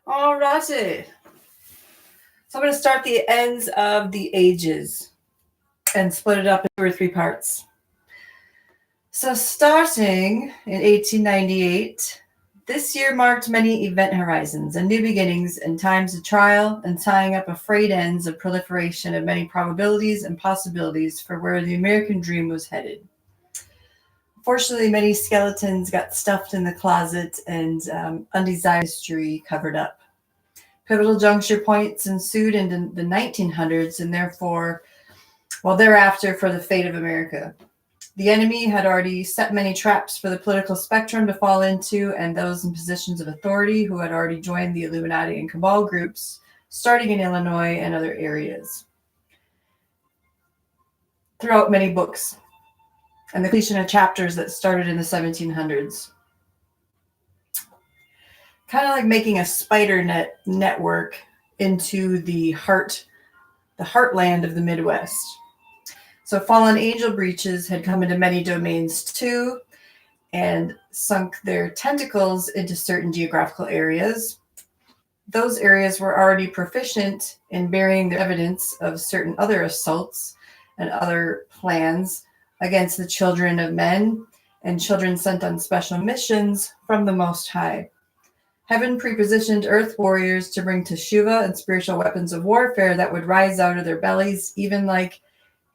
All righty. So I'm going to start the ends of the ages and split it up into 2 or 3 parts. So starting in 1898, this year marked many event horizons and new beginnings and times of trial and tying up of frayed ends of proliferation of many probabilities and possibilities for where the American dream was headed. Unfortunately, many skeletons got stuffed in the closet and undesired history covered up. Pivotal juncture points ensued in the 1900s and thereafter for the fate of America. The enemy had already set many traps for the political spectrum to fall into, and those in positions of authority who had already joined the Illuminati and Cabal groups, starting in Illinois and other areas. Throughout many books and the completion of chapters that started in the 1700s. Kind of like making a spider network into the heartland of the Midwest. So fallen angel breaches had come into many domains too and sunk their tentacles into certain geographical areas. Those areas were already proficient in burying the evidence of certain other assaults and other plans against the children of men and children sent on special missions from the Most High. Heaven prepositioned earth warriors to bring teshuva and spiritual weapons of warfare that would rise out of their bellies, even like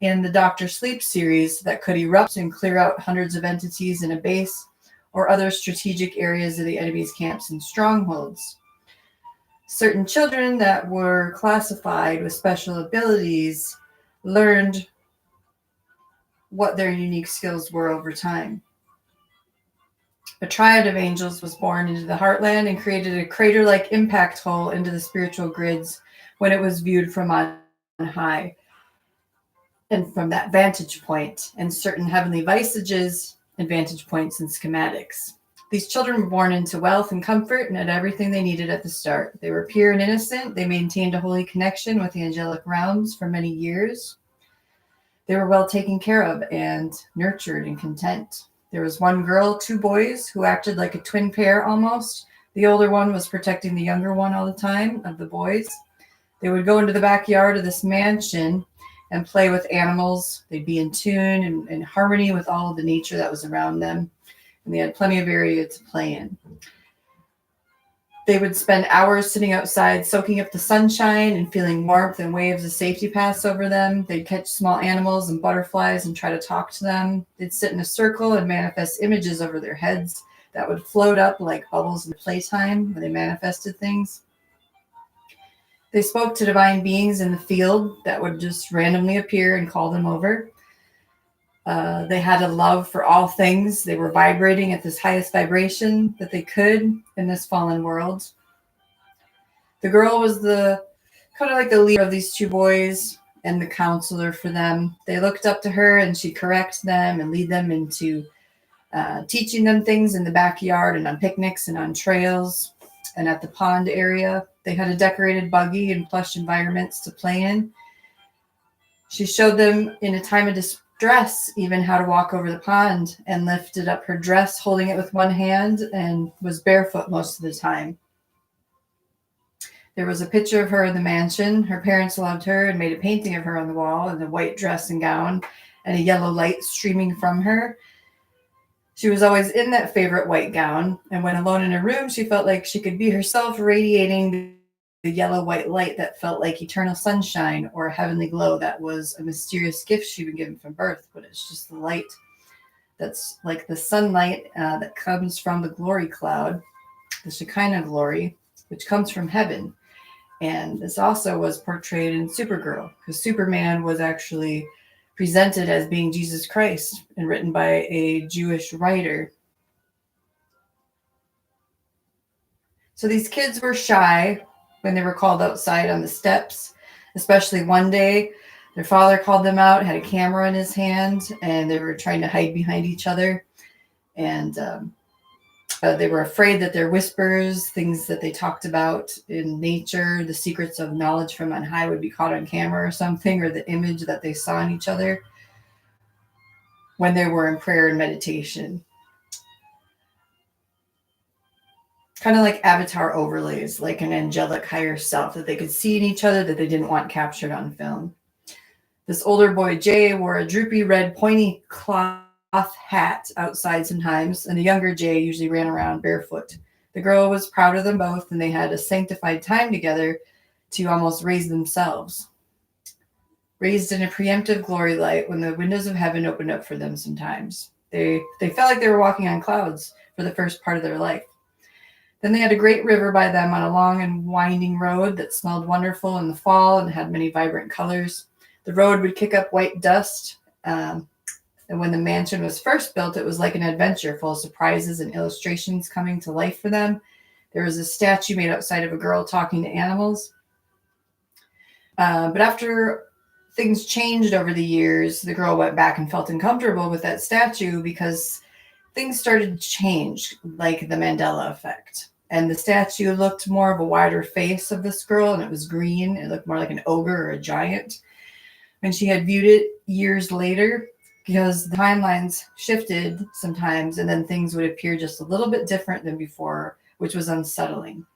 in the Dr. Sleep series, that could erupt and clear out hundreds of entities in a base or other strategic areas of the enemy's camps and strongholds. Certain children that were classified with special abilities learned what their unique skills were over time. A triad of angels was born into the heartland and created a crater-like impact hole into the spiritual grids when it was viewed from on high. And from that vantage point, and certain heavenly visages and vantage points and schematics. These children were born into wealth and comfort and had everything they needed at the start. They were pure and innocent. They maintained a holy connection with the angelic realms for many years. They were well taken care of and nurtured and content. There was one girl, 2 boys who acted like a twin pair almost. The older one was protecting the younger one all the time of the boys. They would go into the backyard of this mansion and play with animals. They'd be in tune and in harmony with all of the nature that was around them. And they had plenty of area to play in. They would spend hours sitting outside, soaking up the sunshine and feeling warmth and waves of safety pass over them. They'd catch small animals and butterflies and try to talk to them. They'd sit in a circle and manifest images over their heads that would float up like bubbles in playtime when they manifested things. They spoke to divine beings in the field that would just randomly appear and call them over. They had a love for all things. They were vibrating at this highest vibration that they could in this fallen world. The girl was the kind of like the leader of these 2 boys and the counselor for them. They looked up to her and she'd correct them and lead them into teaching them things in the backyard and on picnics and on trails and at the pond area. They had a decorated buggy and plush environments to play in. She showed them in a time of distress even how to walk over the pond and lifted up her dress, holding it with one hand, and was barefoot most of the time. There was a picture of her in the mansion. Her parents loved her and made a painting of her on the wall in a white dress and gown and a yellow light streaming from her. She was always in that favorite white gown, and when alone in her room, she felt like she could be herself, radiating the yellow-white light that felt like eternal sunshine or a heavenly glow that was a mysterious gift she'd been given from birth, but it's just the light that's like the sunlight that comes from the glory cloud, the Shekinah glory, which comes from heaven. And this also was portrayed in Supergirl, because Superman was actually presented as being Jesus Christ and written by a Jewish writer. So these kids were shy when they were called outside on the steps, especially one day. Their father called them out, had a camera in his hand, and they were trying to hide behind each other. And they were afraid that their whispers, things that they talked about in nature, the secrets of knowledge from on high would be caught on camera or something, or the image that they saw in each other when they were in prayer and meditation. kind of like avatar overlays, like an angelic higher self that they could see in each other that they didn't want captured on film. This older boy, Jay, wore a droopy red pointy cloth hat outside sometimes, and the younger Jay usually ran around barefoot. The girl was proud of them both, and they had a sanctified time together to almost raise themselves. Raised in a preemptive glory light when the windows of heaven opened up for them sometimes. They felt like they were walking on clouds for the first part of their life. Then they had a great river by them on a long and winding road that smelled wonderful in the fall and had many vibrant colors. The road would kick up white dust, and when the mansion was first built, it was like an adventure full of surprises and illustrations coming to life for them. There was a statue made outside of a girl talking to animals. But after things changed over the years, the girl went back and felt uncomfortable with that statue because things started to change, like the Mandela effect. And the statue looked more of a wider face of this girl, and it was green. It looked more like an ogre or a giant. When she had viewed it years later, because the timelines shifted sometimes, and then things would appear just a little bit different than before, which was unsettling.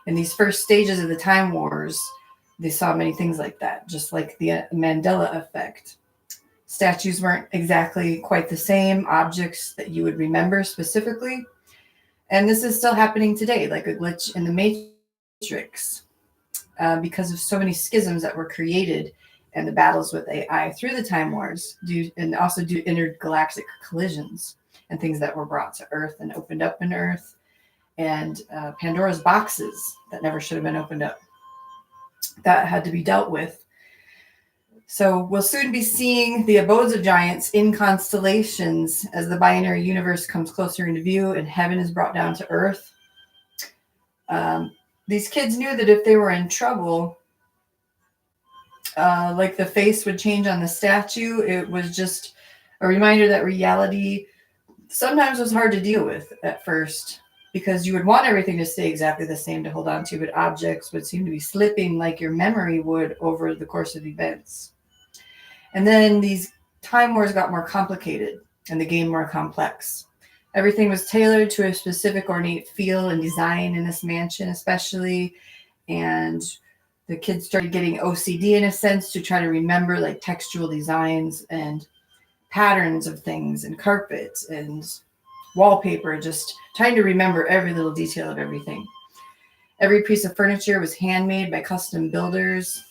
In these first stages of the time wars, they saw many things like that, just like the Mandela effect. Statues weren't exactly quite the same objects that you would remember specifically. And this is still happening today, like a glitch in the matrix, because of so many schisms that were created and the battles with AI through the time wars, and also due to intergalactic collisions and things that were brought to Earth and opened up in Earth, and Pandora's boxes that never should have been opened up. That had to be dealt with. So we'll soon be seeing the abodes of giants in constellations as the binary universe comes closer into view and heaven is brought down to Earth. These kids knew that if they were in trouble, like the face would change on the statue, it was just a reminder that reality sometimes was hard to deal with at first, because you would want everything to stay exactly the same to hold on to, but objects would seem to be slipping like your memory would over the course of events. And then these time wars got more complicated and the game more complex. Everything was tailored to a specific ornate feel and design in this mansion especially, and the kids started getting OCD in a sense to try to remember like textual designs and patterns of things and carpets and wallpaper, just trying to remember every little detail of everything. Every piece of furniture was handmade by custom builders.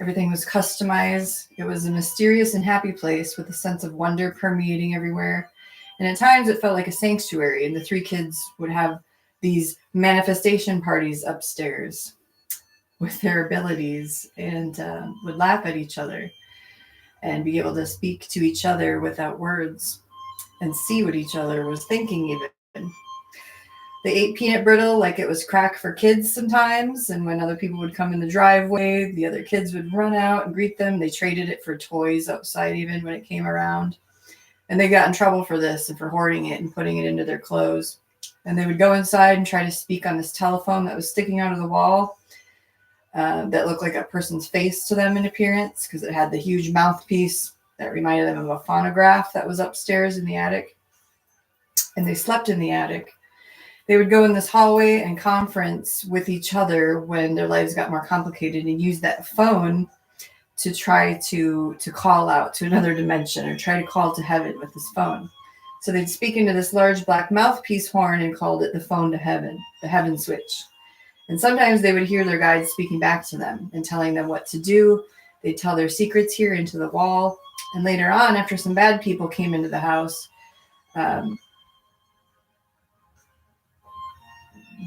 Everything was customized. It was a mysterious and happy place with a sense of wonder permeating everywhere. And at times it felt like a sanctuary, and the three kids would have these manifestation parties upstairs with their abilities, and would laugh at each other and be able to speak to each other without words and see what each other was thinking even. They ate peanut brittle like it was crack for kids sometimes, and when other people would come in the driveway, the other kids would run out and greet them. They traded it for toys outside even when it came around. And they got in trouble for this and for hoarding it and putting it into their clothes. And they would go inside and try to speak on this telephone that was sticking out of the wall, that looked like a person's face to them in appearance, because it had the huge mouthpiece that reminded them of a phonograph that was upstairs in the attic. And they slept in the attic. They would go in this hallway and conference with each other when their lives got more complicated, and use that phone to try to call out to another dimension or try to call to heaven with this phone. So they'd speak into this large black mouthpiece horn and called it the phone to heaven, the heaven switch. And sometimes they would hear their guides speaking back to them and telling them what to do. They'd tell their secrets here into the wall. And later on, after some bad people came into the house,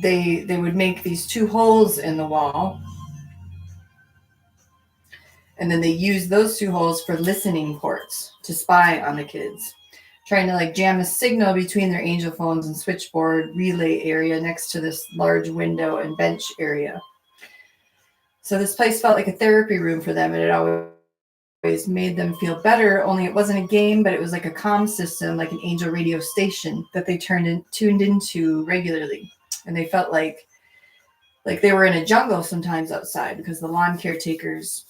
they would make these two holes in the wall. And then they used those two holes for listening ports to spy on the kids, trying to like jam a signal between their angel phones and switchboard relay area next to this large window and bench area. So this place felt like a therapy room for them, and it always made them feel better, only it wasn't a game, but it was like a comm system, like an angel radio station that they tuned into regularly. And they felt like they were in a jungle sometimes outside, because the lawn caretakers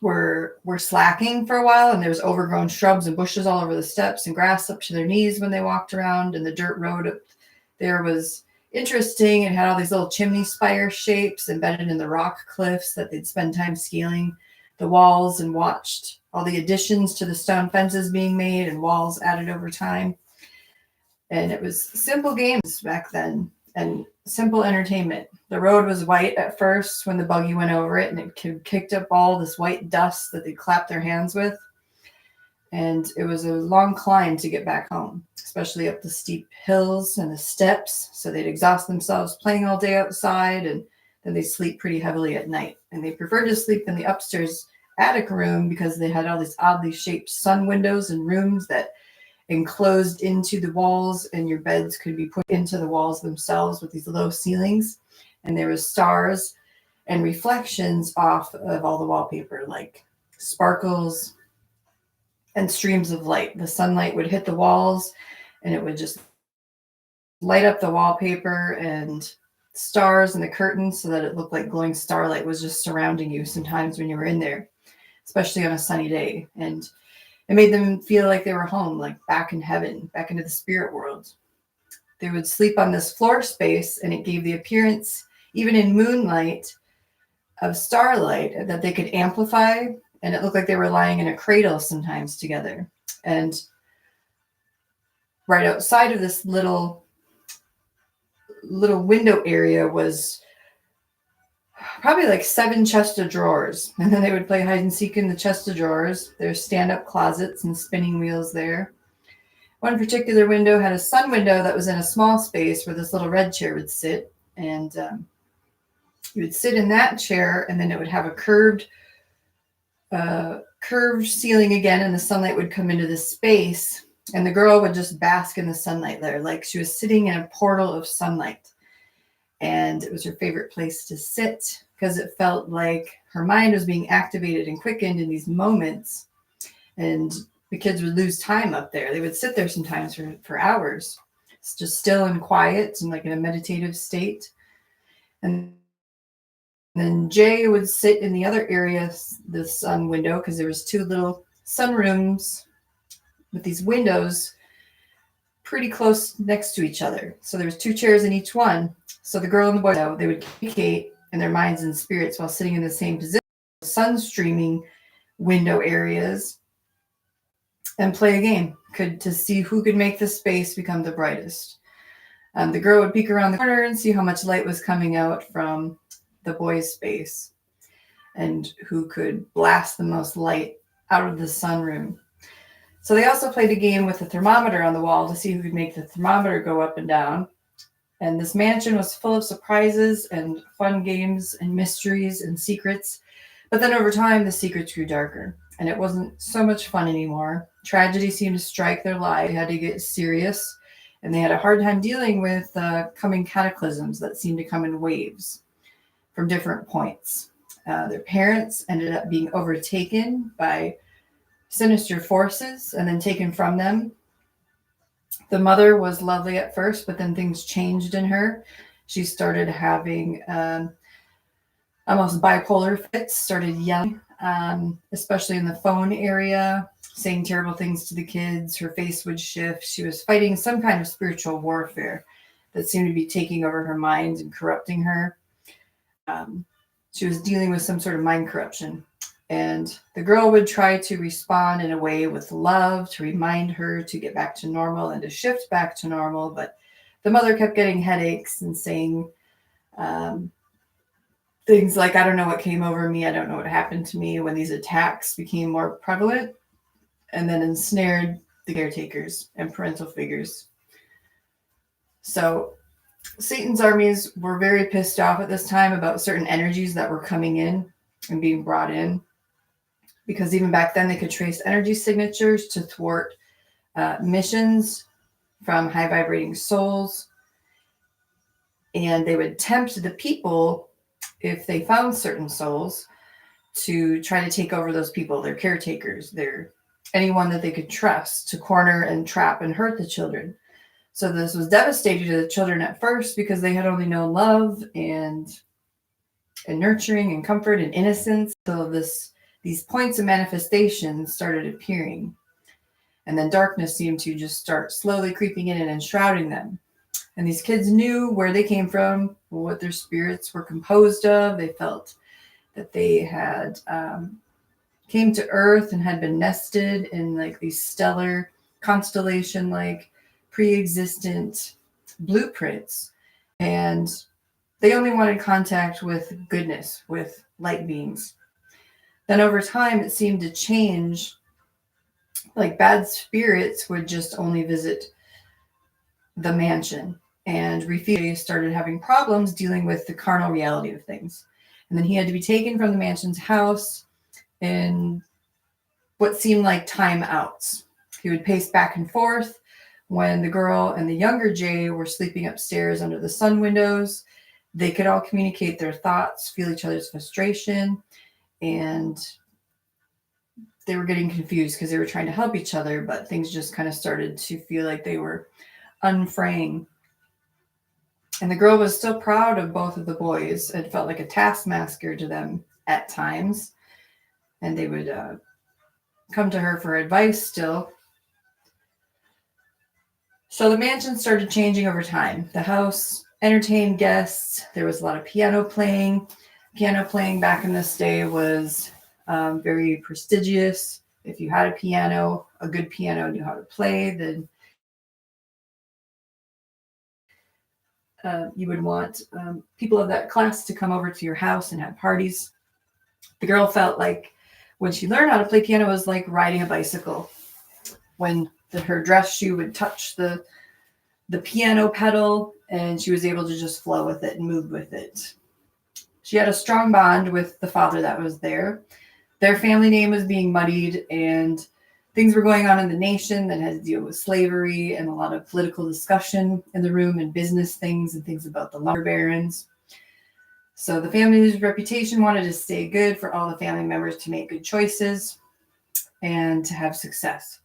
were slacking for a while, and there was overgrown shrubs and bushes all over the steps and grass up to their knees when they walked around, and the dirt road up there was interesting. It had all these little chimney spire shapes embedded in the rock cliffs that they'd spend time scaling the walls and watched all the additions to the stone fences being made and walls added over time. And it was simple games back then and simple entertainment. The road was white at first when the buggy went over it, and it kicked up all this white dust that they'd clap their hands with. And it was a long climb to get back home, especially up the steep hills and the steps. So they'd exhaust themselves playing all day outside, and then they'd sleep pretty heavily at night. And they preferred to sleep in the upstairs attic room because they had all these oddly shaped sun windows and rooms that enclosed into the walls, and your beds could be put into the walls themselves with these low ceilings. And there was stars and reflections off of all the wallpaper, like sparkles and streams of light. The sunlight would hit the walls and it would just light up the wallpaper and stars and the curtains so that it looked like glowing starlight was just surrounding you sometimes when you were in there, especially on a sunny day. And it made them feel like they were home, like back in heaven, back into the spirit world. They would sleep on this floor space, and it gave the appearance, even in moonlight, of starlight that they could amplify. And it looked like they were lying in a cradle sometimes together. And right outside of this little window area was probably like 7 chest of drawers. And then they would play hide and seek in the chest of drawers. There's stand-up closets and spinning wheels there. One particular window had a sun window that was in a small space where this little red chair would sit. And you would sit in that chair, and then it would have a curved ceiling again, and the sunlight would come into this space, and the girl would just bask in the sunlight there, like she was sitting in a portal of sunlight. And it was her favorite place to sit because it felt like her mind was being activated and quickened in these moments. And the kids would lose time up there. They would sit there sometimes for hours. It's just still and quiet and like in a meditative state. And then Jay would sit in the other area, the sun window, because there was 2 little sun rooms with these windows pretty close next to each other. So there was 2 chairs in each one. So the girl and the boy, they would communicate in their minds and spirits while sitting in the same position, sun streaming window areas, and play a game to see who could make the space become the brightest. The girl would peek around the corner and see how much light was coming out from the boy's space and who could blast the most light out of the sunroom. So they also played a game with a thermometer on the wall to see who could make the thermometer go up and down. And this mansion was full of surprises and fun games and mysteries and secrets. But then over time, the secrets grew darker, and it wasn't so much fun anymore. Tragedy seemed to strike their lives. They had to get serious, and they had a hard time dealing with coming cataclysms that seemed to come in waves from different points. Their parents ended up being overtaken by sinister forces and then taken from them. The mother was lovely at first, but then things changed in her. She started having almost bipolar fits, started yelling, especially in the phone area, saying terrible things to the kids. Her face would shift. She was fighting some kind of spiritual warfare that seemed to be taking over her mind and corrupting her. She was dealing with some sort of mind corruption. And the girl would try to respond in a way with love to remind her to get back to normal and to shift back to normal. But the mother kept getting headaches and saying things like, I don't know what came over me. I don't know what happened to me, when these attacks became more prevalent and then ensnared the caretakers and parental figures. So Satan's armies were very pissed off at this time about certain energies that were coming in and being brought in. Because even back then, they could trace energy signatures to thwart missions from high vibrating souls. And they would tempt the people, if they found certain souls, to try to take over those people, their caretakers, anyone that they could trust, to corner and trap and hurt the children. So this was devastating to the children at first because they had only known love and nurturing and comfort and innocence. So these points of manifestation started appearing. And then darkness seemed to just start slowly creeping in and enshrouding them. And these kids knew where they came from, what their spirits were composed of. They felt that they had came to Earth and had been nested in like these stellar constellation like pre-existent blueprints. And they only wanted contact with goodness, with light beings. Then over time, it seemed to change. Like bad spirits would just only visit the mansion, and Rafiki started having problems dealing with the carnal reality of things. And then he had to be taken from the mansion's house in what seemed like time outs. He would pace back and forth when the girl and the younger Jay were sleeping upstairs under the sun windows. They could all communicate their thoughts, feel each other's frustration, and they were getting confused because they were trying to help each other, but things just kind of started to feel like they were unfraying. And the girl was still proud of both of the boys. It felt like a taskmaster to them at times. And they would come to her for advice still. So the mansion started changing over time. The house entertained guests. There was a lot of piano playing. Piano playing back in this day was very prestigious. If you had a piano, a good piano, knew how to play, then you would want people of that class to come over to your house and have parties. The girl felt like when she learned how to play piano, it was like riding a bicycle. When her dress shoe would touch the piano pedal, and she was able to just flow with it and move with it. She had a strong bond with the father that was there. Their family name was being muddied, and things were going on in the nation that had to deal with slavery and a lot of political discussion in the room and business things and things about the lumber barons. So the family's reputation wanted to stay good for all the family members to make good choices and to have success.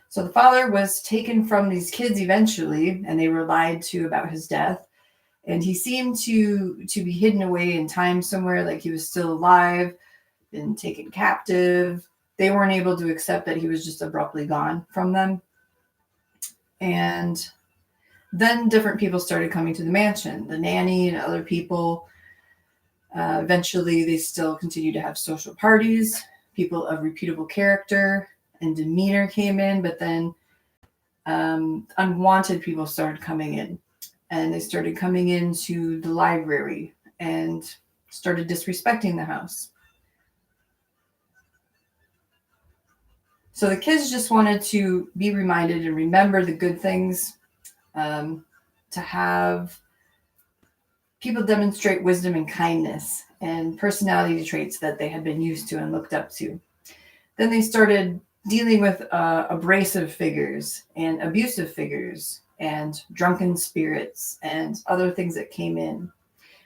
So the father was taken from these kids eventually, and they were lied to about his death. And he seemed to be hidden away in time somewhere, like he was still alive, been taken captive. They weren't able to accept that he was just abruptly gone from them. And then different people started coming to the mansion, the nanny and other people. Eventually, they still continued to have social parties. People of reputable character and demeanor came in, but then unwanted people started coming in. And they started coming into the library and started disrespecting the house. So the kids just wanted to be reminded and remember the good things, to have people demonstrate wisdom and kindness and personality traits that they had been used to and looked up to. Then they started dealing with abrasive figures and abusive figures and drunken spirits and other things that came in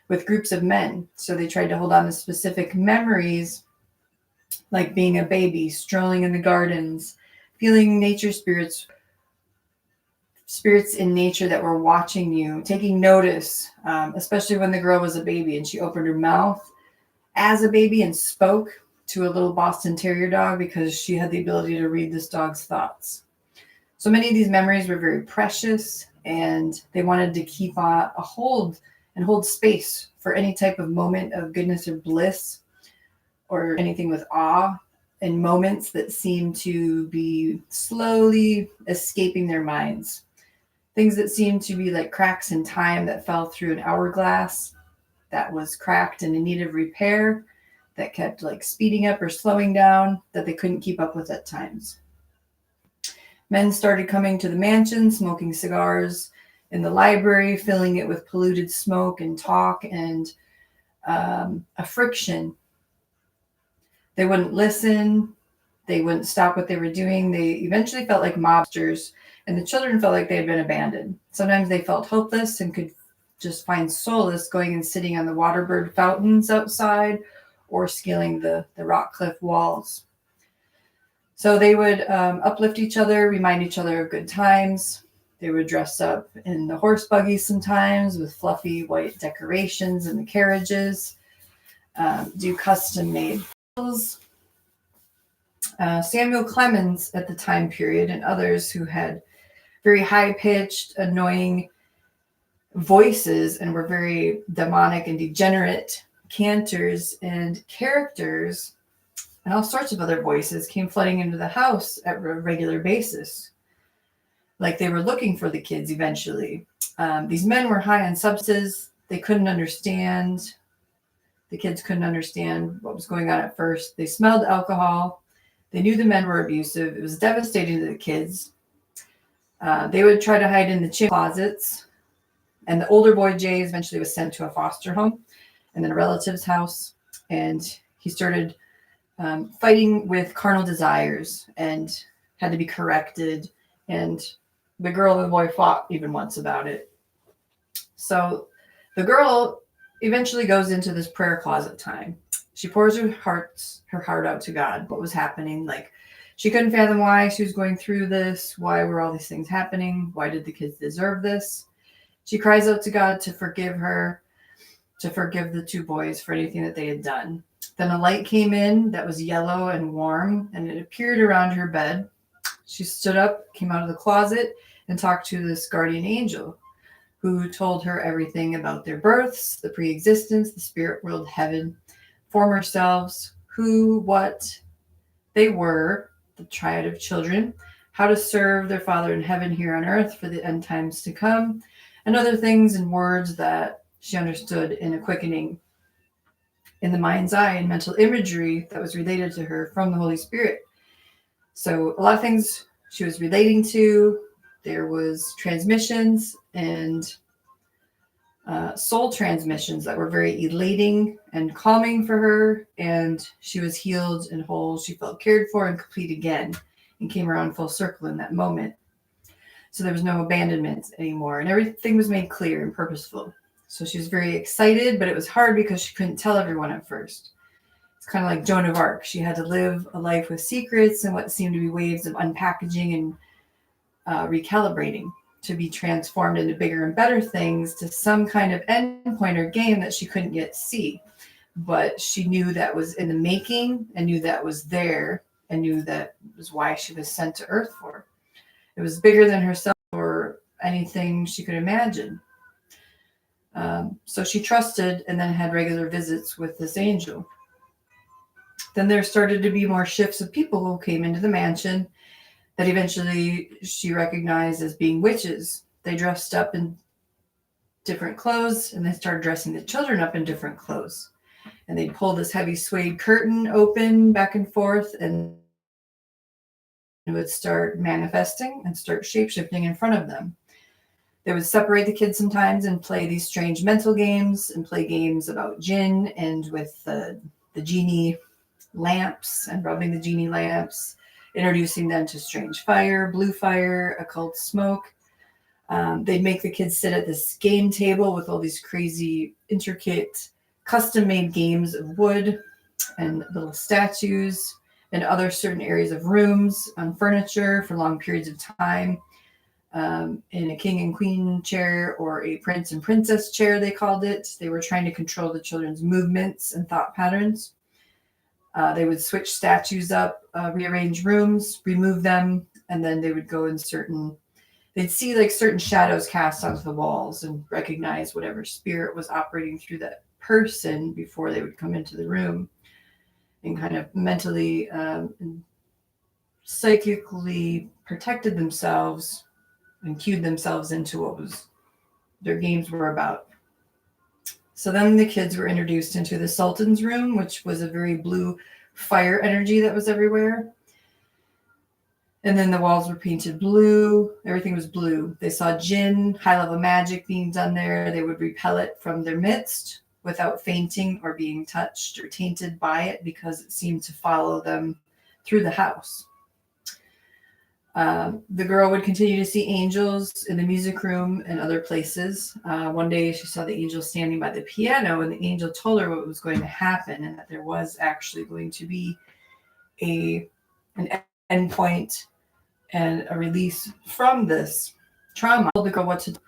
with groups of men. So they tried to hold on to specific memories, like being a baby, strolling in the gardens, feeling nature spirits in nature that were watching you, taking notice, especially when the girl was a baby and she opened her mouth as a baby and spoke to a little Boston Terrier dog because she had the ability to read this dog's thoughts. So many of these memories were very precious, and they wanted to keep a hold and hold space for any type of moment of goodness or bliss or anything with awe, and moments that seemed to be slowly escaping their minds. Things that seemed to be like cracks in time that fell through an hourglass that was cracked and in need of repair, that kept like speeding up or slowing down, that they couldn't keep up with at times. Men started coming to the mansion, smoking cigars in the library, filling it with polluted smoke and talk and a friction. They wouldn't listen. They wouldn't stop what they were doing. They eventually felt like mobsters, and the children felt like they had been abandoned. Sometimes they felt hopeless and could just find solace going and sitting on the waterbird fountains outside or scaling the rock cliff walls. So they would uplift each other, remind each other of good times. They would dress up in the horse buggies sometimes with fluffy white decorations in the carriages, do custom-made meals. Samuel Clemens at the time period and others who had very high-pitched, annoying voices and were very demonic and degenerate cantors and characters and all sorts of other voices came flooding into the house at a regular basis. Like they were looking for the kids eventually. These men were high on substances. They couldn't understand. The kids couldn't understand what was going on at first. They smelled alcohol. They knew the men were abusive. It was devastating to the kids. They would try to hide in the chimney closets. And the older boy, Jay, eventually was sent to a foster home and then a relative's house. And he started fighting with carnal desires and had to be corrected. And the girl and the boy fought even once about it. So the girl eventually goes into this prayer closet time. She pours her heart out to God, what was happening. Like she couldn't fathom why she was going through this. Why were all these things happening? Why did the kids deserve this? She cries out to God to forgive her, to forgive the two boys for anything that they had done. Then a light came in that was yellow and warm, and it appeared around her bed. She stood up, came out of the closet, and talked to this guardian angel who told her everything about their births, the pre-existence, the spirit world, heaven, former selves, who, what they were, the triad of children, how to serve their Father in heaven here on earth for the end times to come, and other things and words that she understood in a quickening in the mind's eye and mental imagery that was related to her from the Holy Spirit. So a lot of things she was relating to. There was transmissions and soul transmissions that were very elating and calming for her. And she was healed and whole. She felt cared for and complete again and came around full circle in that moment. So there was no abandonment anymore. And everything was made clear and purposeful. So she was very excited, but it was hard because she couldn't tell everyone at first. It's kind of like Joan of Arc. She had to live a life with secrets and what seemed to be waves of unpackaging and recalibrating to be transformed into bigger and better things to some kind of endpoint or game that she couldn't yet see. But she knew that was in the making and knew that was there and knew that was why she was sent to Earth for. It was bigger than herself or anything she could imagine. So she trusted and then had regular visits with this angel. Then there started to be more shifts of people who came into the mansion that eventually she recognized as being witches. They dressed up in different clothes and they started dressing the children up in different clothes. And they'd pull this heavy suede curtain open back and forth and it would start manifesting and start shape-shifting in front of them. They would separate the kids sometimes and play these strange mental games and play games about jinn and with the genie lamps and rubbing the genie lamps, introducing them to strange fire, blue fire, occult smoke. They'd make the kids sit at this game table with all these crazy, intricate, custom-made games of wood and little statues and other certain areas of rooms on furniture for long periods of time. In a king and queen chair or a prince and princess chair, they called it. They were trying to control the children's movements and thought patterns. They would switch statues up, rearrange rooms, remove them, and then they would go in they'd see like certain shadows cast onto the walls and recognize whatever spirit was operating through that person before they would come into the room and kind of mentally and psychically protected themselves and cued themselves into what their games were about. So then the kids were introduced into the Sultan's room, which was a very blue fire energy that was everywhere. And then the walls were painted blue. Everything was blue. They saw jinn, high-level magic being done there. They would repel it from their midst without fainting or being touched or tainted by it because it seemed to follow them through the house. The girl would continue to see angels in the music room and other places. One day she saw the angel standing by the piano and the angel told her what was going to happen and that there was actually going to be an endpoint and a release from this trauma. To go what to do.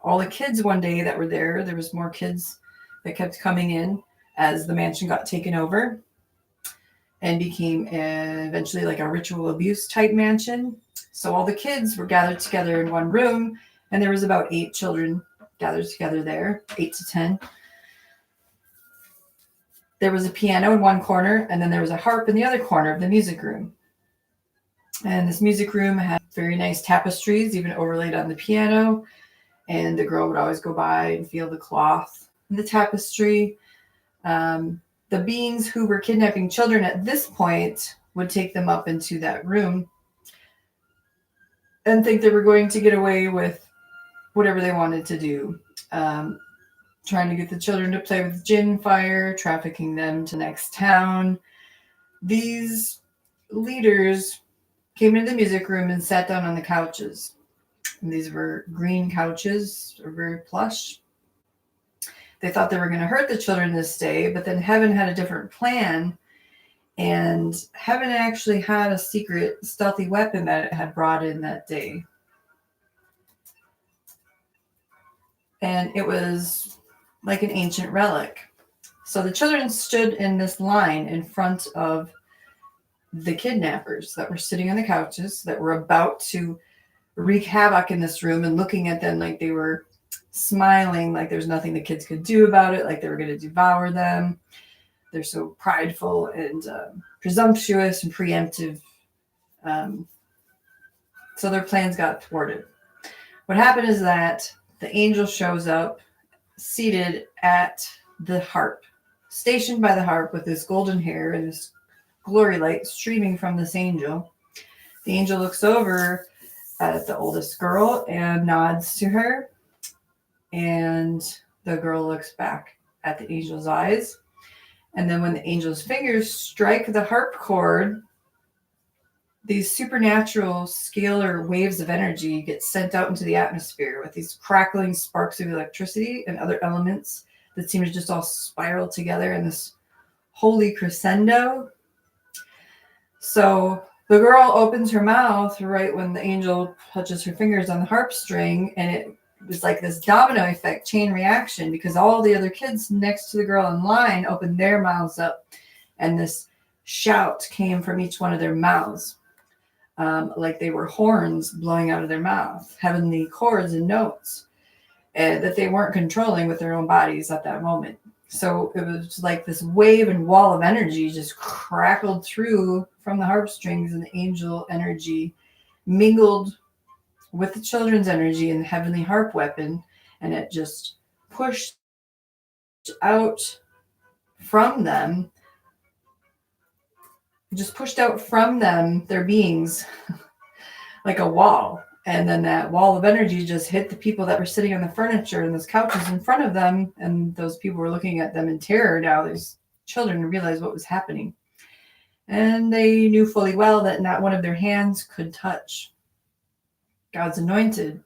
All the kids one day that were there was more kids that kept coming in as the mansion got taken over and became eventually like a ritual abuse type mansion. So all the kids were gathered together in one room and there was about 8 children gathers together there, 8 to 10. There was a piano in one corner, and then there was a harp in the other corner of the music room. And this music room had very nice tapestries, even overlaid on the piano. And the girl would always go by and feel the cloth and the tapestry. The beings who were kidnapping children at this point would take them up into that room and think they were going to get away with whatever they wanted to do. Trying to get the children to play with gin fire, trafficking them to the next town. These leaders came into the music room and sat down on the couches. And these were green couches, they were very plush. They thought they were going to hurt the children this day, but then heaven had a different plan. And heaven actually had a secret, stealthy weapon that it had brought in that day. And it was like an ancient relic. So the children stood in this line in front of the kidnappers that were sitting on the couches, that were about to wreak havoc in this room, and looking at them like they were smiling, like there's nothing the kids could do about it, like they were going to devour them. They're so prideful and presumptuous and preemptive. So their plans got thwarted. What happened is that the angel shows up seated at the harp, stationed by the harp with this golden hair and this glory light streaming from this angel. The angel looks over at the oldest girl and nods to her. And the girl looks back at the angel's eyes. And then when the angel's fingers strike the harp chord, these supernatural scalar waves of energy get sent out into the atmosphere with these crackling sparks of electricity and other elements that seem to just all spiral together in this holy crescendo. So the girl opens her mouth right when the angel touches her fingers on the harp string, and it was like this domino effect, chain reaction, because all the other kids next to the girl in line opened their mouths up, and this shout came from each one of their mouths. Like they were horns blowing out of their mouth, heavenly chords and notes that they weren't controlling with their own bodies at that moment. So it was like this wave and wall of energy just crackled through from the harp strings, and the angel energy mingled with the children's energy and the heavenly harp weapon, and it just pushed out from them their beings like a wall. And then that wall of energy just hit the people that were sitting on the furniture and those couches in front of them. And those people were looking at them in terror now, these children, to realize what was happening. And they knew fully well that not one of their hands could touch God's anointed.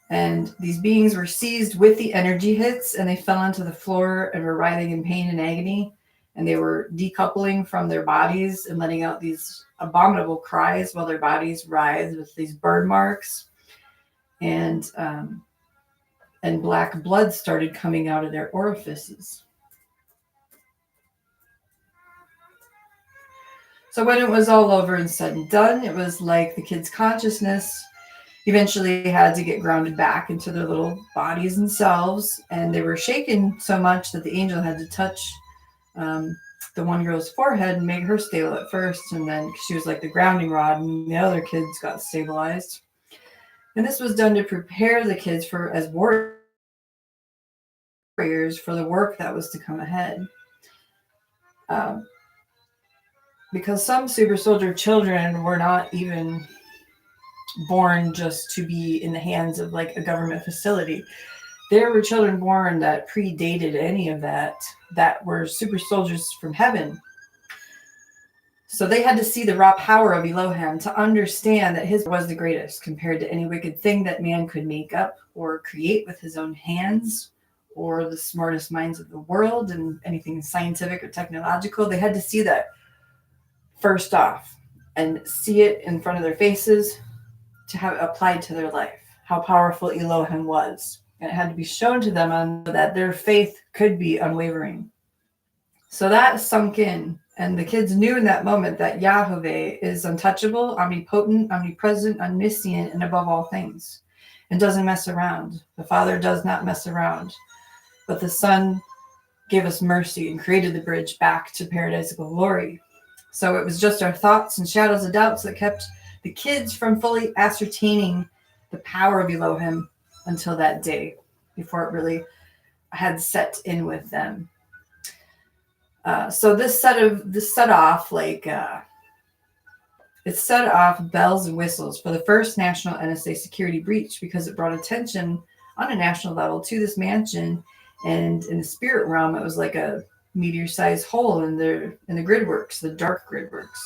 And these beings were seized with the energy hits, and they fell onto the floor and were writhing in pain and agony. And they were decoupling from their bodies and letting out these abominable cries while their bodies writhed with these burn marks. And black blood started coming out of their orifices. So when it was all over and said and done, it was like the kids' consciousness eventually had to get grounded back into their little bodies and selves. And they were shaken so much that the angel had to touch the one girl's forehead and make her stable at first, and then she was like the grounding rod, and the other kids got stabilized. And this was done to prepare the kids as warriors for the work that was to come ahead. Because some super soldier children were not even born just to be in the hands of like a government facility. There were children born that predated any of that were super soldiers from heaven. So they had to see the raw power of Elohim to understand that his was the greatest compared to any wicked thing that man could make up or create with his own hands, or the smartest minds of the world and anything scientific or technological. They had to see that first off and see it in front of their faces to have it applied to their life, how powerful Elohim was. And it had to be shown to them that their faith could be unwavering. So that sunk in. And the kids knew in that moment that Yahweh is untouchable, omnipotent, omnipresent, omniscient, and above all things. and doesn't mess around. The Father does not mess around. But the Son gave us mercy and created the bridge back to paradisical glory. So it was just our thoughts and shadows of doubts that kept the kids from fully ascertaining the power of Elohim until that day, before it really had set in with them. So this set off bells and whistles for the first national NSA security breach, because it brought attention on a national level to this mansion. And in the spirit realm, it was like a meteor-sized hole in the gridworks, the dark gridworks.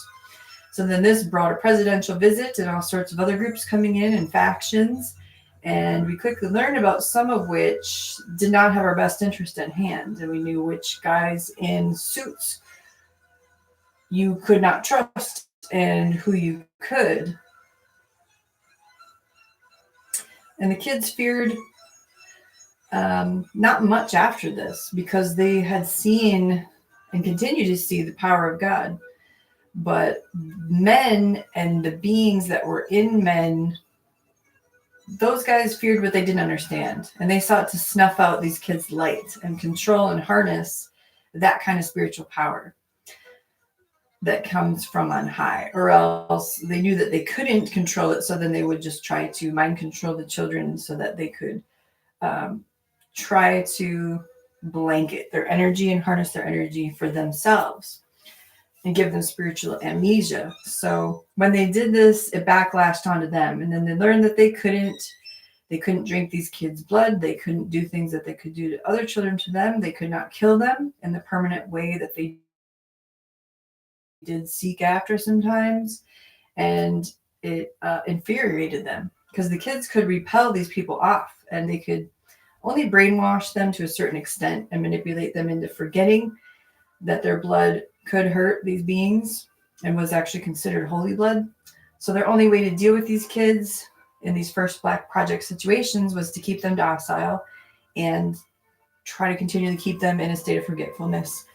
So then this brought a presidential visit and all sorts of other groups coming in and factions. And we quickly learned about some of which did not have our best interest at hand. And we knew which guys in suits you could not trust and who you could. And the kids feared not much after this, because they had seen and continue to see the power of God. But men and the beings that were in men, those guys feared what they didn't understand. And they sought to snuff out these kids' light and control and harness that kind of spiritual power that comes from on high. Or else they knew that they couldn't control it, so then they would just try to mind control the children so that they could try to blanket their energy and harness their energy for themselves and give them spiritual amnesia. So when they did this, it backlashed onto them. And then they learned that they couldn't drink these kids' blood. They couldn't do things that they could do to other children to them. They could not kill them in the permanent way that they did seek after sometimes. And it infuriated them, because the kids could repel these people off, and they could only brainwash them to a certain extent and manipulate them into forgetting that their blood could hurt these beings and was actually considered holy blood. So their only way to deal with these kids in these first Black Project situations was to keep them docile and try to continually keep them in a state of forgetfulness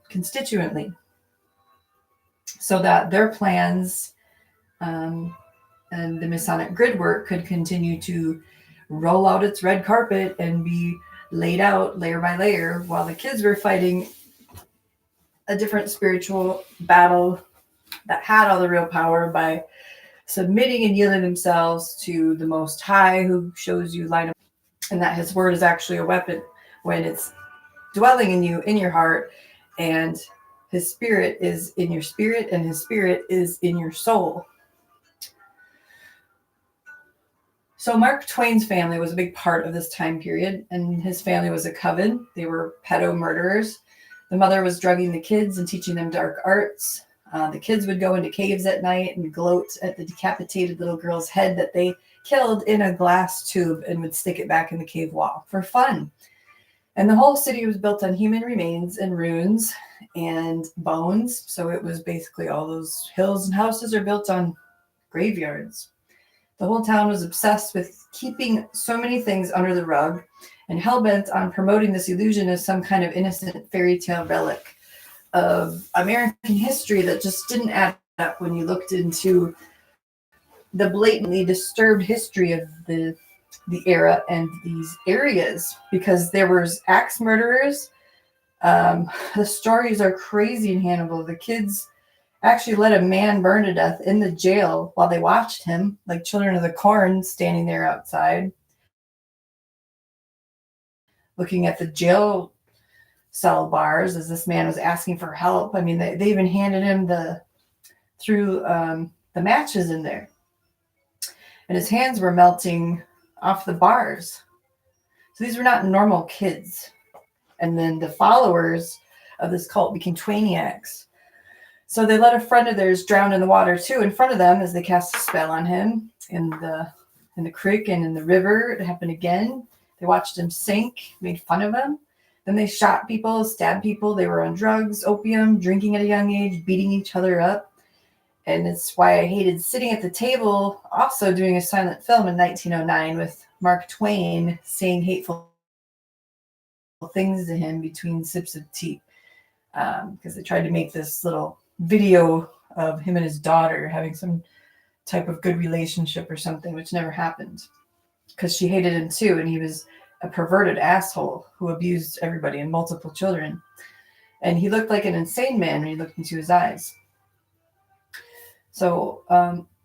constituently, so that their plans and the Masonic grid work could continue to roll out its red carpet and be laid out layer by layer, while the kids were fighting a different spiritual battle that had all the real power by submitting and yielding themselves to the Most High, who shows you line of, and that His word is actually a weapon when it's dwelling in you, in your heart, and His spirit is in your spirit, and His spirit is in your soul. So Mark Twain's family was a big part of this time period, and his family was a coven. They were pedo murderers. The mother was drugging the kids and teaching them dark arts. The kids would go into caves at night and gloat at the decapitated little girl's head that they killed in a glass tube and would stick it back in the cave wall for fun. And the whole city was built on human remains and ruins and bones. So it was basically all those hills and houses are built on graveyards. The whole town was obsessed with keeping so many things under the rug and hell-bent on promoting this illusion as some kind of innocent fairy tale relic of American history that just didn't add up when you looked into the blatantly disturbed history of the era and these areas, because there was axe murderers. The stories are crazy in Hannibal. The kids actually let a man burn to death in the jail while they watched him, like Children of the Corn standing there outside looking at the jail cell bars as this man was asking for help. I mean, they even handed him the matches in there, and his hands were melting off the bars. So these were not normal kids. And then the followers of this cult became Twainiacs. So they let a friend of theirs drown in the water too in front of them as they cast a spell on him in the creek and in the river. It happened again. They watched him sink, made fun of him. Then they shot people, stabbed people. They were on drugs, opium, drinking at a young age, beating each other up. And it's why I hated sitting at the table, also doing a silent film in 1909 with Mark Twain saying hateful things to him between sips of tea. Because they tried to make this little video of him and his daughter having some type of good relationship or something, which never happened because she hated him too, and he was a perverted asshole who abused everybody and multiple children. And he looked like an insane man when you looked into his eyes. So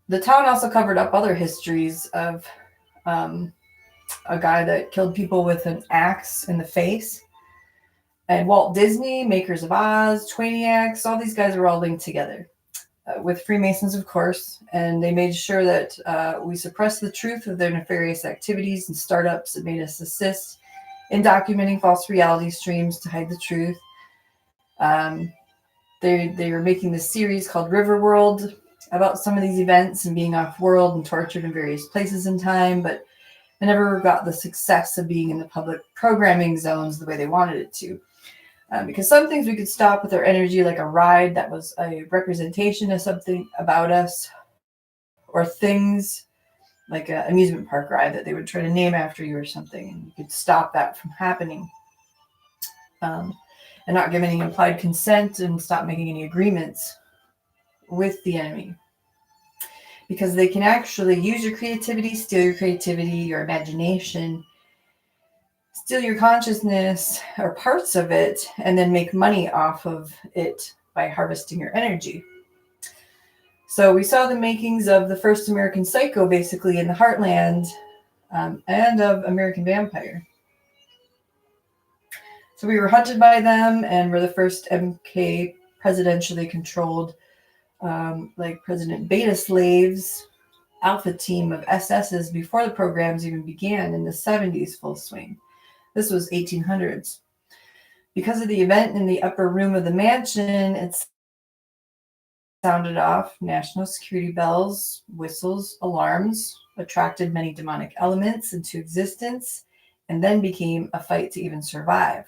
the town also covered up other histories of a guy that killed people with an axe in the face. And Walt Disney, makers of Oz, Twaniacs, all these guys were all linked together with Freemasons, of course. And they made sure that we suppressed the truth of their nefarious activities and startups that made us assist in documenting false reality streams to hide the truth. They were making this series called Riverworld about some of these events and being off-world and tortured in various places in time, but it never got the success of being in the public programming zones the way they wanted it to. Because some things we could stop with our energy, like a ride that was a representation of something about us, or things like an amusement park ride that they would try to name after you or something, and you could stop that from happening. And not give any implied consent and stop making any agreements with the enemy. Because they can actually use your creativity, steal your creativity, your imagination, steal your consciousness or parts of it, and then make money off of it by harvesting your energy. So we saw the makings of the first American Psycho basically in the Heartland and of American Vampire. So we were hunted by them and were the first MK presidentially controlled, like President Beta slaves, alpha team of SS's before the programs even began in the 70s full swing. This was 1800s. Because of the event in the upper room of the mansion, it sounded off national security bells, whistles, alarms, attracted many demonic elements into existence, and then became a fight to even survive.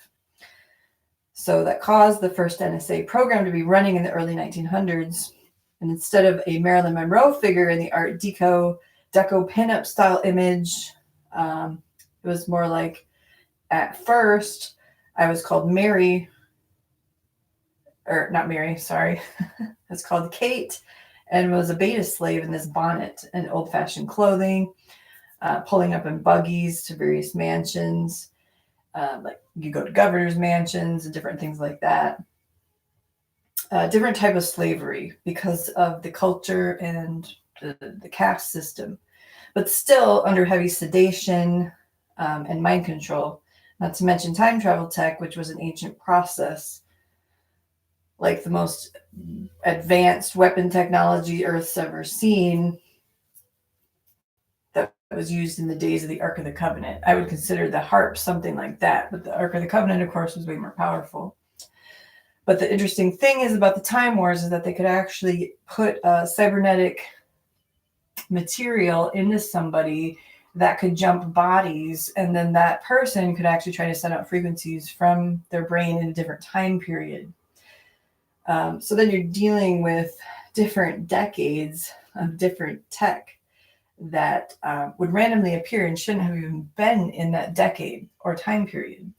So that caused the first NSA program to be running in the early 1900s. And instead of a Marilyn Monroe figure in the Art Deco pinup style image, it was more like, at first, I was called Mary, or not Mary, sorry. It's called Kate, and was a beta slave in this bonnet and old-fashioned clothing, pulling up in buggies to various mansions. Like you go to governor's mansions and different things like that. Different type of slavery because of the culture and the caste system, but still under heavy sedation and mind control. Not to mention time travel tech, which was an ancient process, like the most advanced weapon technology Earth's ever seen, that was used in the days of the Ark of the Covenant. I would consider the harp something like that, but the Ark of the Covenant, of course, was way more powerful. But the interesting thing is about the Time Wars is that they could actually put cybernetic material into somebody that could jump bodies, and then that person could actually try to send out frequencies from their brain in a different time period. So then you're dealing with different decades of different tech that would randomly appear and shouldn't have even been in that decade or time period.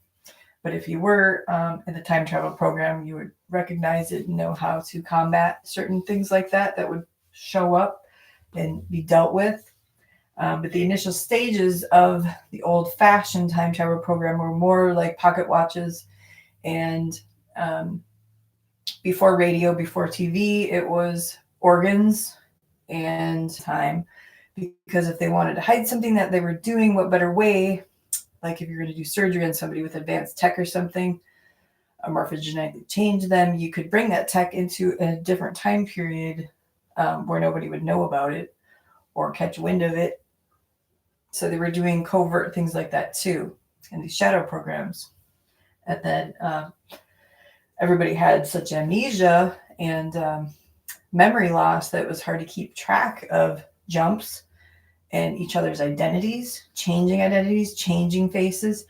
But if you were in the time travel program, you would recognize it and know how to combat certain things like that would show up and be dealt with. But the initial stages of the old-fashioned time travel program were more like pocket watches, and before radio, before TV, it was organs and time. Because if they wanted to hide something that they were doing, what better way, like if you're going to do surgery on somebody with advanced tech or something, or morphogenetically change them, you could bring that tech into a different time period where nobody would know about it or catch wind of it. So they were doing covert things like that too in these shadow programs. And then everybody had such amnesia and memory loss that it was hard to keep track of jumps and each other's identities, changing faces,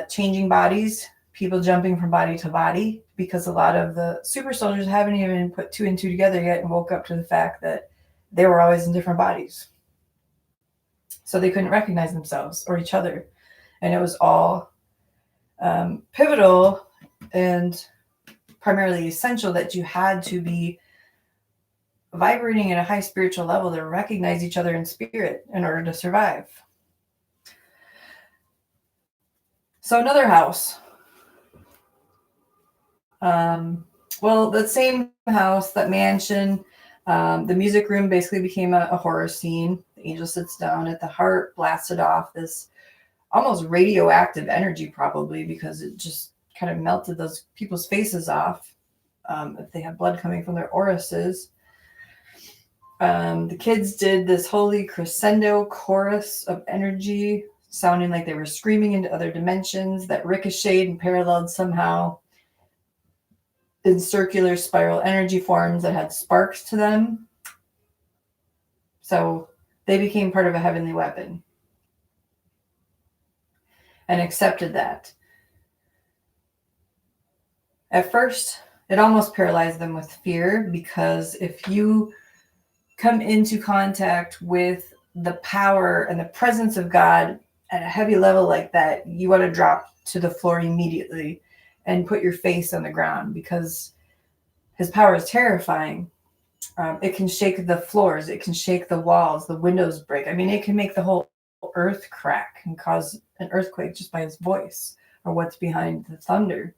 changing bodies, people jumping from body to body, because a lot of the super soldiers haven't even put two and two together yet and woke up to the fact that they were always in different bodies. So they couldn't recognize themselves or each other. And it was all pivotal and primarily essential that you had to be vibrating at a high spiritual level to recognize each other in spirit in order to survive. So another house. Well, that same house, that mansion, the music room basically became a horror scene. The angel sits down at the heart, blasted off this almost radioactive energy, probably because it just kind of melted those people's faces off if they had blood coming from their orifices. The kids did this holy crescendo chorus of energy, sounding like they were screaming into other dimensions that ricocheted and paralleled somehow in circular spiral energy forms that had sparks to them. So they became part of a heavenly weapon and accepted that. At first, it almost paralyzed them with fear, because if you come into contact with the power and the presence of God at a heavy level like that, you want to drop to the floor immediately and put your face on the ground, because his power is terrifying. It can shake the floors, it can shake the walls, the windows break. I mean, it can make the whole earth crack and cause an earthquake just by his voice or what's behind the thunder.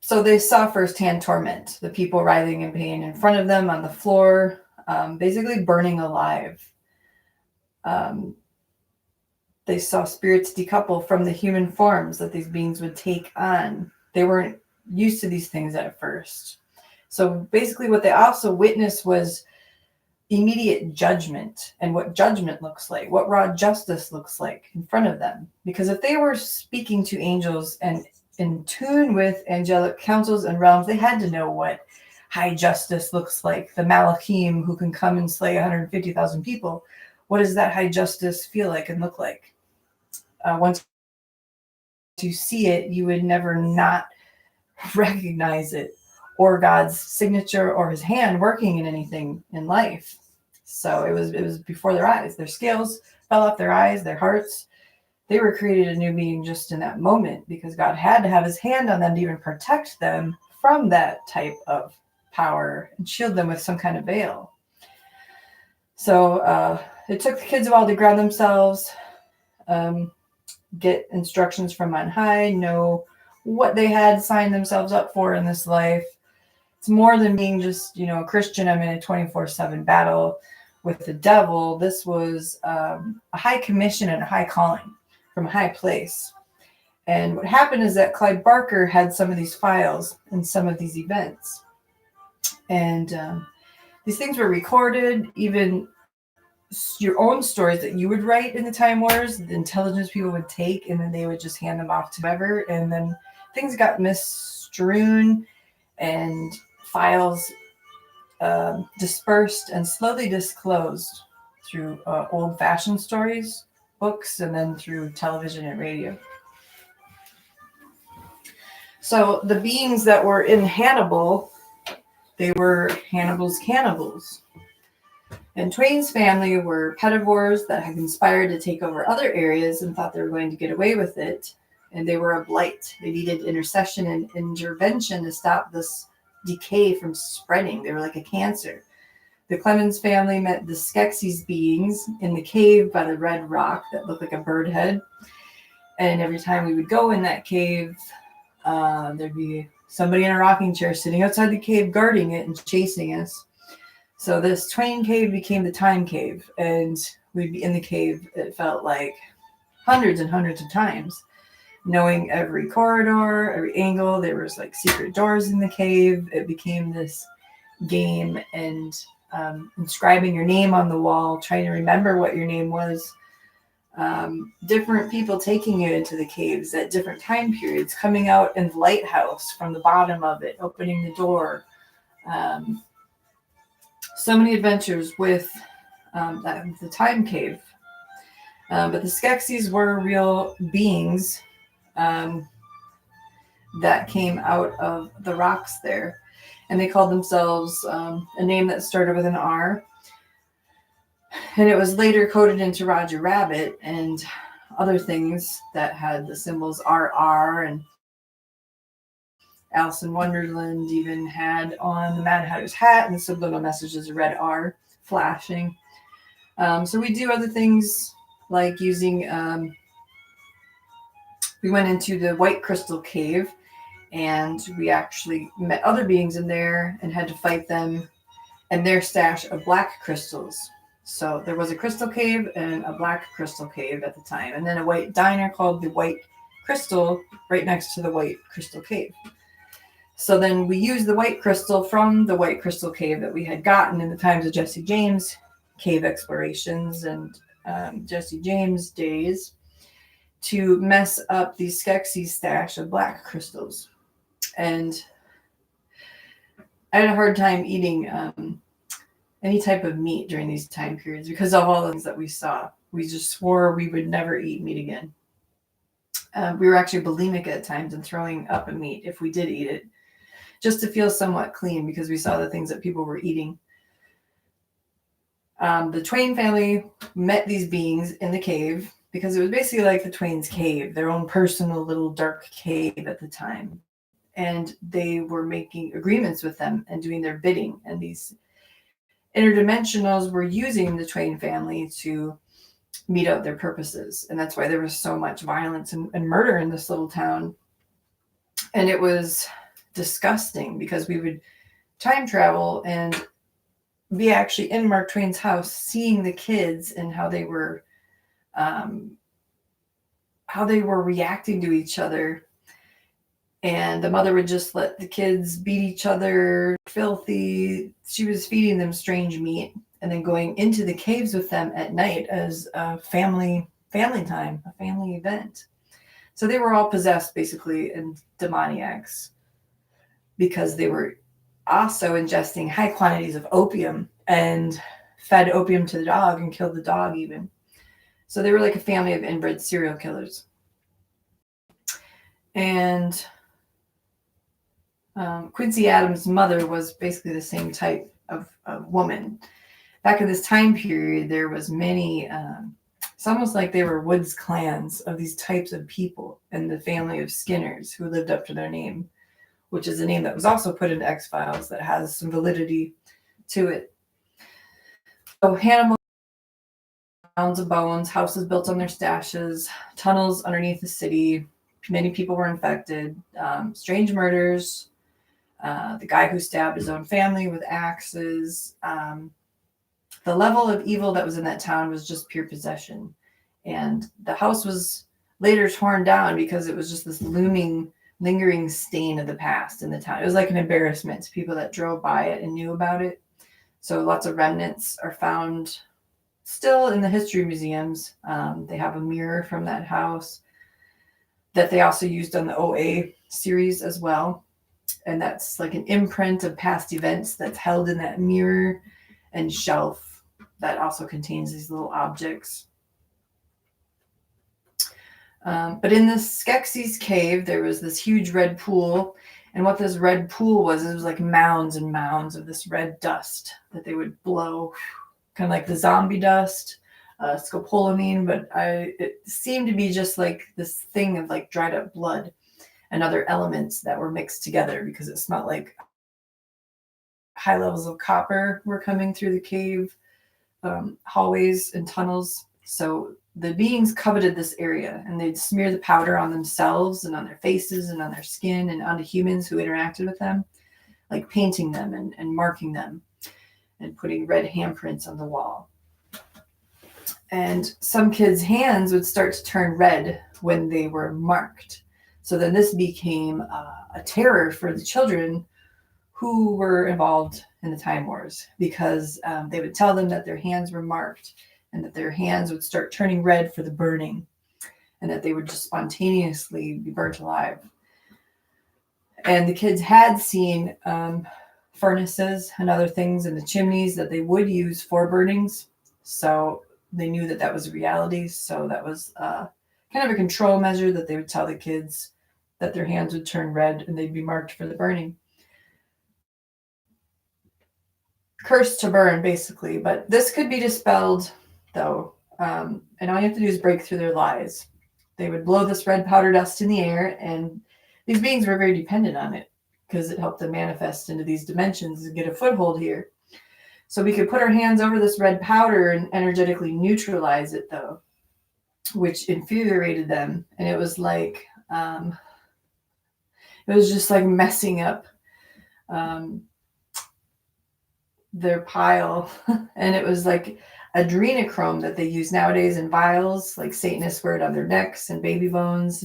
So they saw firsthand torment, the people writhing in pain in front of them on the floor, basically burning alive. They saw spirits decouple from the human forms that these beings would take on. They weren't used to these things at first. So basically what they also witnessed was immediate judgment, and what judgment looks like, what raw justice looks like in front of them. Because if they were speaking to angels and in tune with angelic councils and realms, they had to know what high justice looks like. The Malachim who can come and slay 150,000 people. What does that high justice feel like and look like? Once you see it, you would never not recognize it, or God's signature or his hand working in anything in life. So it was before their eyes. Their scales fell off their eyes, their hearts. They were created a new being just in that moment, because God had to have his hand on them to even protect them from that type of power and shield them with some kind of veil. So it took the kids a while to ground themselves, get instructions from on high, know what they had signed themselves up for in this life. It's more than being just, a Christian. I'm in a 24/7 battle with the devil. This was a high commission and a high calling from a high place. And what happened is that Clive Barker had some of these files and some of these events. And these things were recorded, even your own stories that you would write in the Time Wars, the intelligence people would take, and then they would just hand them off to whoever. And then things got misstrewn and files dispersed and slowly disclosed through old-fashioned stories, books, and then through television and radio. So the beings that were in Hannibal, they were Hannibal's cannibals. And Twain's family were pedivores that had conspired to take over other areas and thought they were going to get away with it. And they were a blight. They needed intercession and intervention to stop this decay from spreading. They were like a cancer. The Clemens family met the Skeksis beings in the cave by the red rock that looked like a bird head. And every time we would go in that cave, there'd be somebody in a rocking chair sitting outside the cave guarding it and chasing us. So this Twain cave became the Time Cave, and we'd be in the cave, it felt like hundreds and hundreds of times, knowing every corridor, every angle. There was like secret doors in the cave. It became this game, and inscribing your name on the wall, trying to remember what your name was. Different people taking you into the caves at different time periods, coming out in the lighthouse from the bottom of it, opening the door. So many adventures with the Time Cave. But the Skeksis were real beings that came out of the rocks there. And they called themselves a name that started with an R. And it was later coded into Roger Rabbit and other things that had the symbols RR. Alice in Wonderland even had on the Mad Hatter's hat, and the subliminal message is a red R flashing. So we do other things like using, we went into the White Crystal Cave, and we actually met other beings in there and had to fight them and their stash of black crystals. So there was a crystal cave and a black crystal cave at the time, and then a white diner called the White Crystal right next to the White Crystal Cave. So then we used the white crystal from the White Crystal Cave that we had gotten in the times of Jesse James cave explorations and Jesse James days to mess up the Skeksis stash of black crystals. And I had a hard time eating any type of meat during these time periods because of all the things that we saw. We just swore we would never eat meat again. We were actually bulimic at times and throwing up a meat if we did eat it, just to feel somewhat clean because we saw the things that people were eating. The Twain family met these beings in the cave because it was basically like the Twain's cave, their own personal little dark cave at the time. And they were making agreements with them and doing their bidding. And these interdimensionals were using the Twain family to meet out their purposes. And that's why there was so much violence and murder in this little town. And it was disgusting because we would time travel and be actually in Mark Twain's house, seeing the kids and how they were reacting to each other. And the mother would just let the kids beat each other, filthy. She was feeding them strange meat and then going into the caves with them at night as a family time, a family event. So they were all possessed basically and demoniacs because they were also ingesting high quantities of opium and fed opium to the dog and killed the dog even. So they were like a family of inbred serial killers. And Quincy Adams' mother was basically the same type of woman. Back in this time period, there was many, it's almost like they were Woods clans of these types of people and the family of Skinners who lived up to their name, which is a name that was also put into X-Files that has some validity to it. So Hannibal, mounds of bones, houses built on their stashes, tunnels underneath the city. Many people were infected, strange murders, the guy who stabbed his own family with axes. The level of evil that was in that town was just pure possession. And the house was later torn down because it was just this lingering stain of the past in the town. It was like an embarrassment to people that drove by it and knew about it. So lots of remnants are found still in the history museums. They have a mirror from that house that they also used on the OA series as well. And that's like an imprint of past events that's held in that mirror and shelf that also contains these little objects. But in the Skeksis cave, there was this huge red pool. And what this red pool was, it was like mounds and mounds of this red dust that they would blow, kind of like the zombie dust, scopolamine. But it seemed to be just like this thing of like dried up blood and other elements that were mixed together because it smelled like high levels of copper were coming through the cave hallways and tunnels. So the beings coveted this area and they'd smear the powder on themselves and on their faces and on their skin and onto humans who interacted with them, like painting them and marking them and putting red handprints on the wall. And some kids' hands would start to turn red when they were marked. So then this became a terror for the children who were involved in the Time Wars because they would tell them that their hands were marked and that their hands would start turning red for the burning and that they would just spontaneously be burnt alive. And the kids had seen furnaces and other things in the chimneys that they would use for burnings. So they knew that that was a reality. So that was kind of a control measure that they would tell the kids that their hands would turn red and they'd be marked for the burning. Cursed to burn, basically. But this could be dispelled, though. And all you have to do is break through their lies. They would blow this red powder dust in the air, and these beings were very dependent on it. because it helped them manifest into these dimensions and get a foothold here. So we could put our hands over this red powder and energetically neutralize it, though, which infuriated them. And it was like, it was just like messing up their pile. And it was like adrenochrome that they use nowadays in vials, like Satanists wear it on their necks and baby bones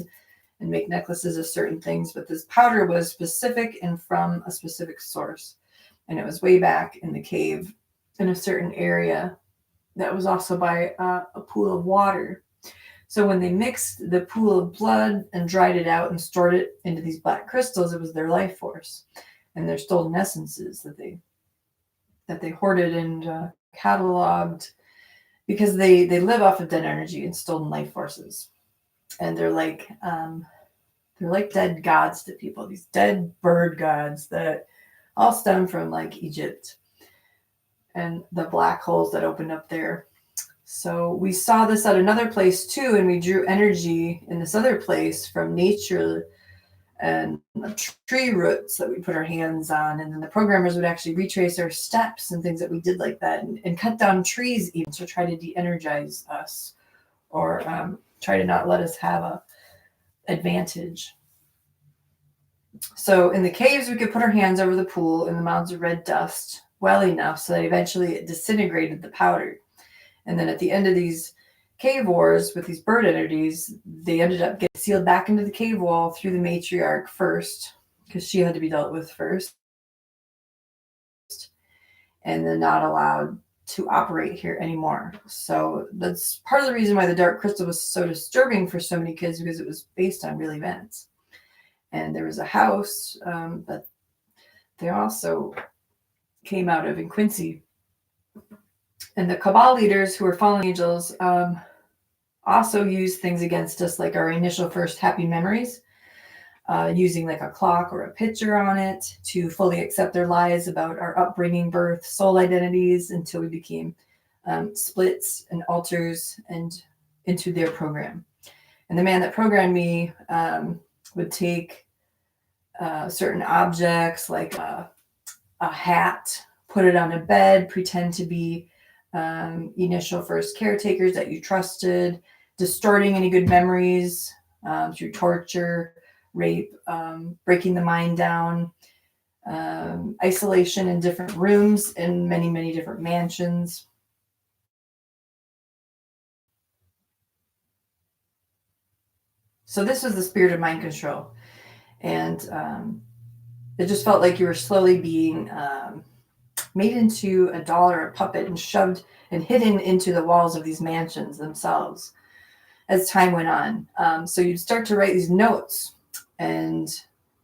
and make necklaces of certain things. But this powder was specific and from a specific source. And it was way back in the cave in a certain area that was also by a pool of water. So when they mixed the pool of blood and dried it out and stored it into these black crystals, it was their life force and their stolen essences that they hoarded and cataloged, because they live off of dead energy and stolen life forces. And they're like dead gods to people, these dead bird gods that all stem from like Egypt and the black holes that opened up there. So we saw this at another place too, and we drew energy in this other place from nature and tree roots that we put our hands on. And then the programmers would actually retrace our steps and things that we did like that, and cut down trees even to try to de-energize us, or try to not let us have a advantage. So in the caves, we could put our hands over the pool and the mounds of red dust well enough so that eventually it disintegrated the powder. And then at the end of these cave wars with these bird entities, they ended up getting sealed back into the cave wall through the matriarch first, because she had to be dealt with first, and then not allowed to operate here anymore. So that's part of the reason why the dark crystal was so disturbing for so many kids, because it was based on real events. And there was a house that they also came out of in Quincy. And the Cabal leaders who were fallen angels also used things against us, like our initial first happy memories, using like a clock or a picture on it to fully accept their lies about our upbringing, birth, soul identities, until we became splits and alters and into their program. And the man that programmed me would take certain objects like a hat, put it on a bed, pretend to be initial first caretakers that you trusted, distorting any good memories through torture, rape, breaking the mind down, isolation in different rooms in many, many different mansions. So this was the spirit of mind control. And it just felt like you were slowly being made into a doll or a puppet and shoved and hidden into the walls of these mansions themselves as time went on. So you'd start to write these notes and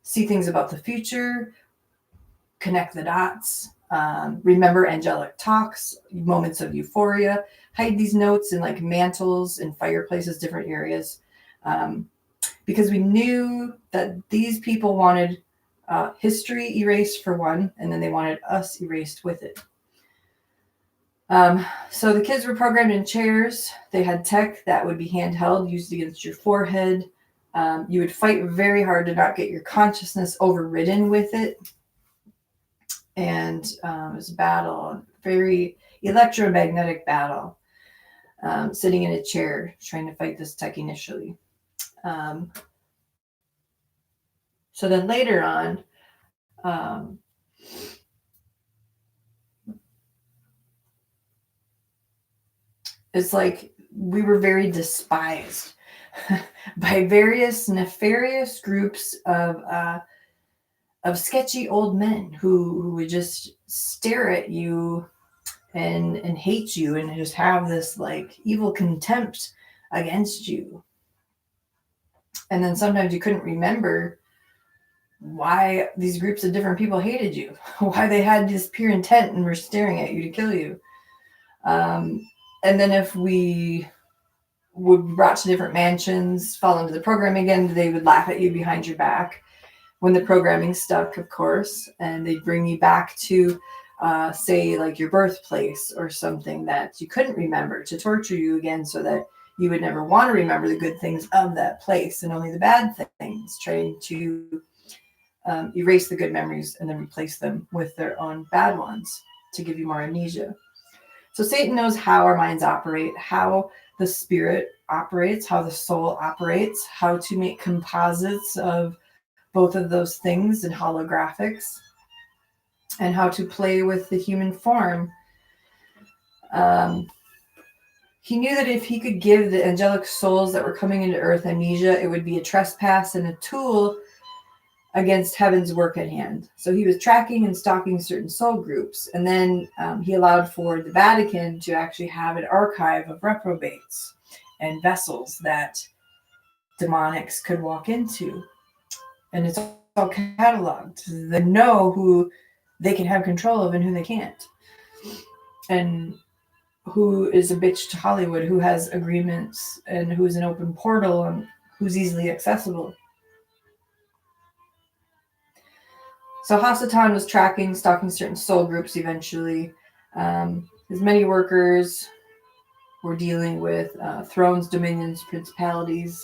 see things about the future, connect the dots, remember angelic talks, moments of euphoria, hide these notes in like mantles and fireplaces, different areas, because we knew that these people wanted history erased for one, and then they wanted us erased with it. So the kids were programmed in chairs. They had tech that would be handheld, used against your forehead. You would fight very hard to not get your consciousness overridden with it. And it was a battle, very electromagnetic battle, sitting in a chair trying to fight this tech initially. So then later on, it's like we were very despised by various nefarious groups of sketchy old men who would just stare at you and hate you and just have this like evil contempt against you. And then sometimes you couldn't remember why these groups of different people hated you, why they had this pure intent and were staring at you to kill you. And then if we would be brought to different mansions, fall into the program again, they would laugh at you behind your back when the programming stuck, of course, and they'd bring you back to, say, like your birthplace or something that you couldn't remember, to torture you again so that you would never want to remember the good things of that place and only the bad things, trying to erase the good memories and then replace them with their own bad ones to give you more amnesia. So Satan knows how our minds operate, how the spirit operates, how the soul operates, how to make composites of both of those things and holographics, and how to play with the human form. He knew that if he could give the angelic souls that were coming into earth amnesia, it would be a trespass and a tool against heaven's work at hand. So he was tracking and stalking certain soul groups. And then he allowed for the Vatican to actually have an archive of reprobates and vessels that demonics could walk into. And it's all cataloged. They know who they can have control of and who they can't. And who is a bitch to Hollywood, who has agreements, and who's an open portal, and who's easily accessible. So Hasatan was tracking, stalking certain soul groups eventually. His many workers were dealing with thrones, dominions, principalities.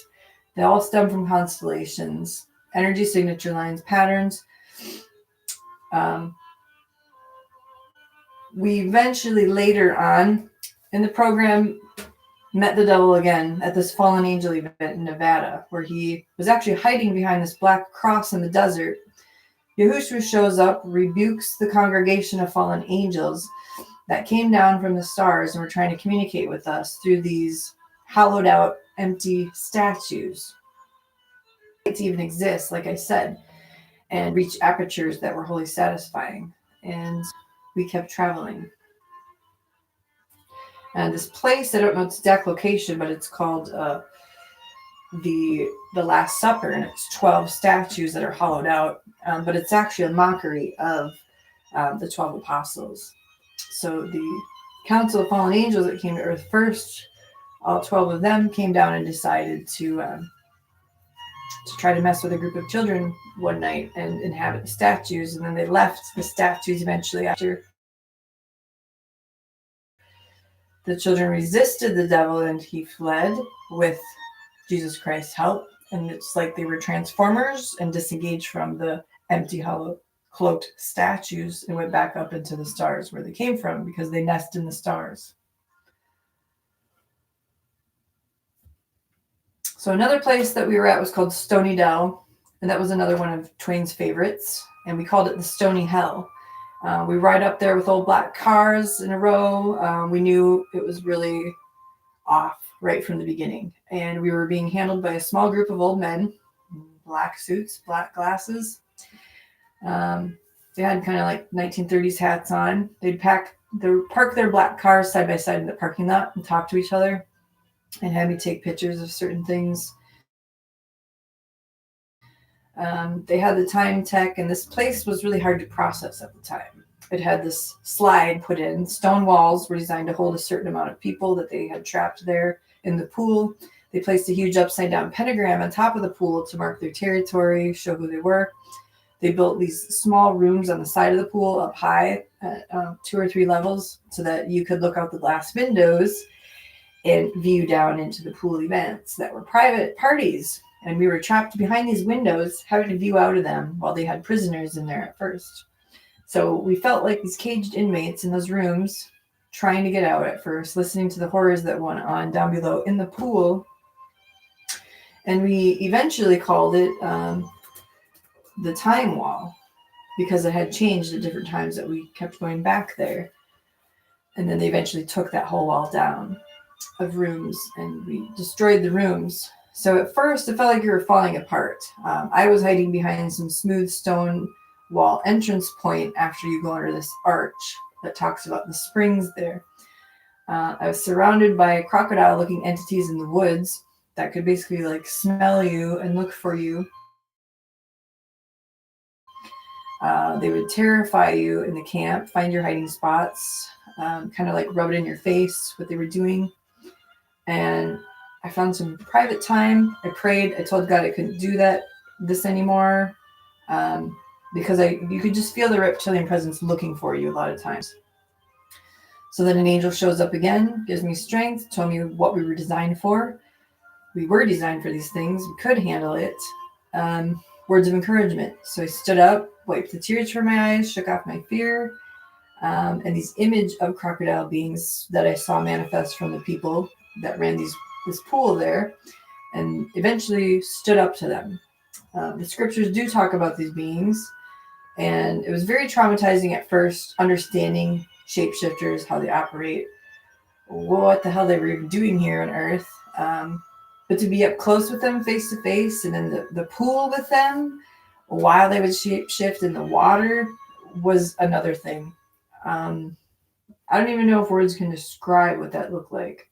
They all stem from constellations, energy signature lines, patterns. We eventually later on in the program met the devil again at this fallen angel event in Nevada, where he was actually hiding behind this black cross in the desert. Yahushua shows up, rebukes the congregation of fallen angels that came down from the stars and were trying to communicate with us through these hollowed out, empty statues. To even exist, like I said, and reach apertures that were wholly satisfying. And we kept traveling. And this place, I don't know its exact location, but it's called the Last Supper, and it's 12 statues that are hollowed out, but it's actually a mockery of the 12 apostles. So the Council of Fallen Angels that came to Earth first, all 12 of them came down and decided to try to mess with a group of children one night and inhabit the statues, and then they left the statues eventually after the children resisted the devil and he fled with Jesus Christ's help. And it's like they were transformers and disengaged from the empty, hollow, cloaked statues and went back up into the stars where they came from, because they nest in the stars. So another place that we were at was called Stony Dell, and that was another one of Twain's favorites, and we called it the Stony Hell. We ride up there with old black cars in a row. We knew it was really off right from the beginning, and we were being handled by a small group of old men, black suits, black glasses. They had kind of like 1930s hats on. They'd park their black cars side by side in the parking lot and talk to each other and have me take pictures of certain things. They had the time tech, and this place was really hard to process at the time. It had this slide put in. Stone walls were designed to hold a certain amount of people that they had trapped there in the pool. They placed a huge upside down pentagram on top of the pool to mark their territory, show who they were. They built these small rooms on the side of the pool up high at 2 or 3 levels so that you could look out the glass windows and view down into the pool events that were private parties. And we were trapped behind these windows, having to view out of them while they had prisoners in there at first. So we felt like these caged inmates in those rooms, trying to get out at first, listening to the horrors that went on down below in the pool. And we eventually called it the time wall, because it had changed at different times that we kept going back there. And then they eventually took that whole wall down of rooms, and we destroyed the rooms. So at first it felt like we were falling apart. I was hiding behind some smooth stone wall entrance point after you go under this arch that talks about the springs there. I was surrounded by crocodile looking entities in the woods that could basically like smell you and look for you. They would terrify you in the camp, find your hiding spots, kind of like rub it in your face, what they were doing. And I found some private time. I prayed. I told God I couldn't do this anymore, because you could just feel the reptilian presence looking for you a lot of times. So then an angel shows up again, gives me strength, told me what we were designed for. We were designed for these things. We could handle it. words of encouragement. So I stood up, wiped the tears from my eyes, shook off my fear, and these image of crocodile beings that I saw manifest from the people that ran this pool there, and eventually stood up to them. The scriptures do talk about these beings, and it was very traumatizing at first, understanding shapeshifters, how they operate, what the hell they were doing here on Earth. But to be up close with them, face to face, and in the pool with them, while they would shapeshift in the water, was another thing. I don't even know if words can describe what that looked like,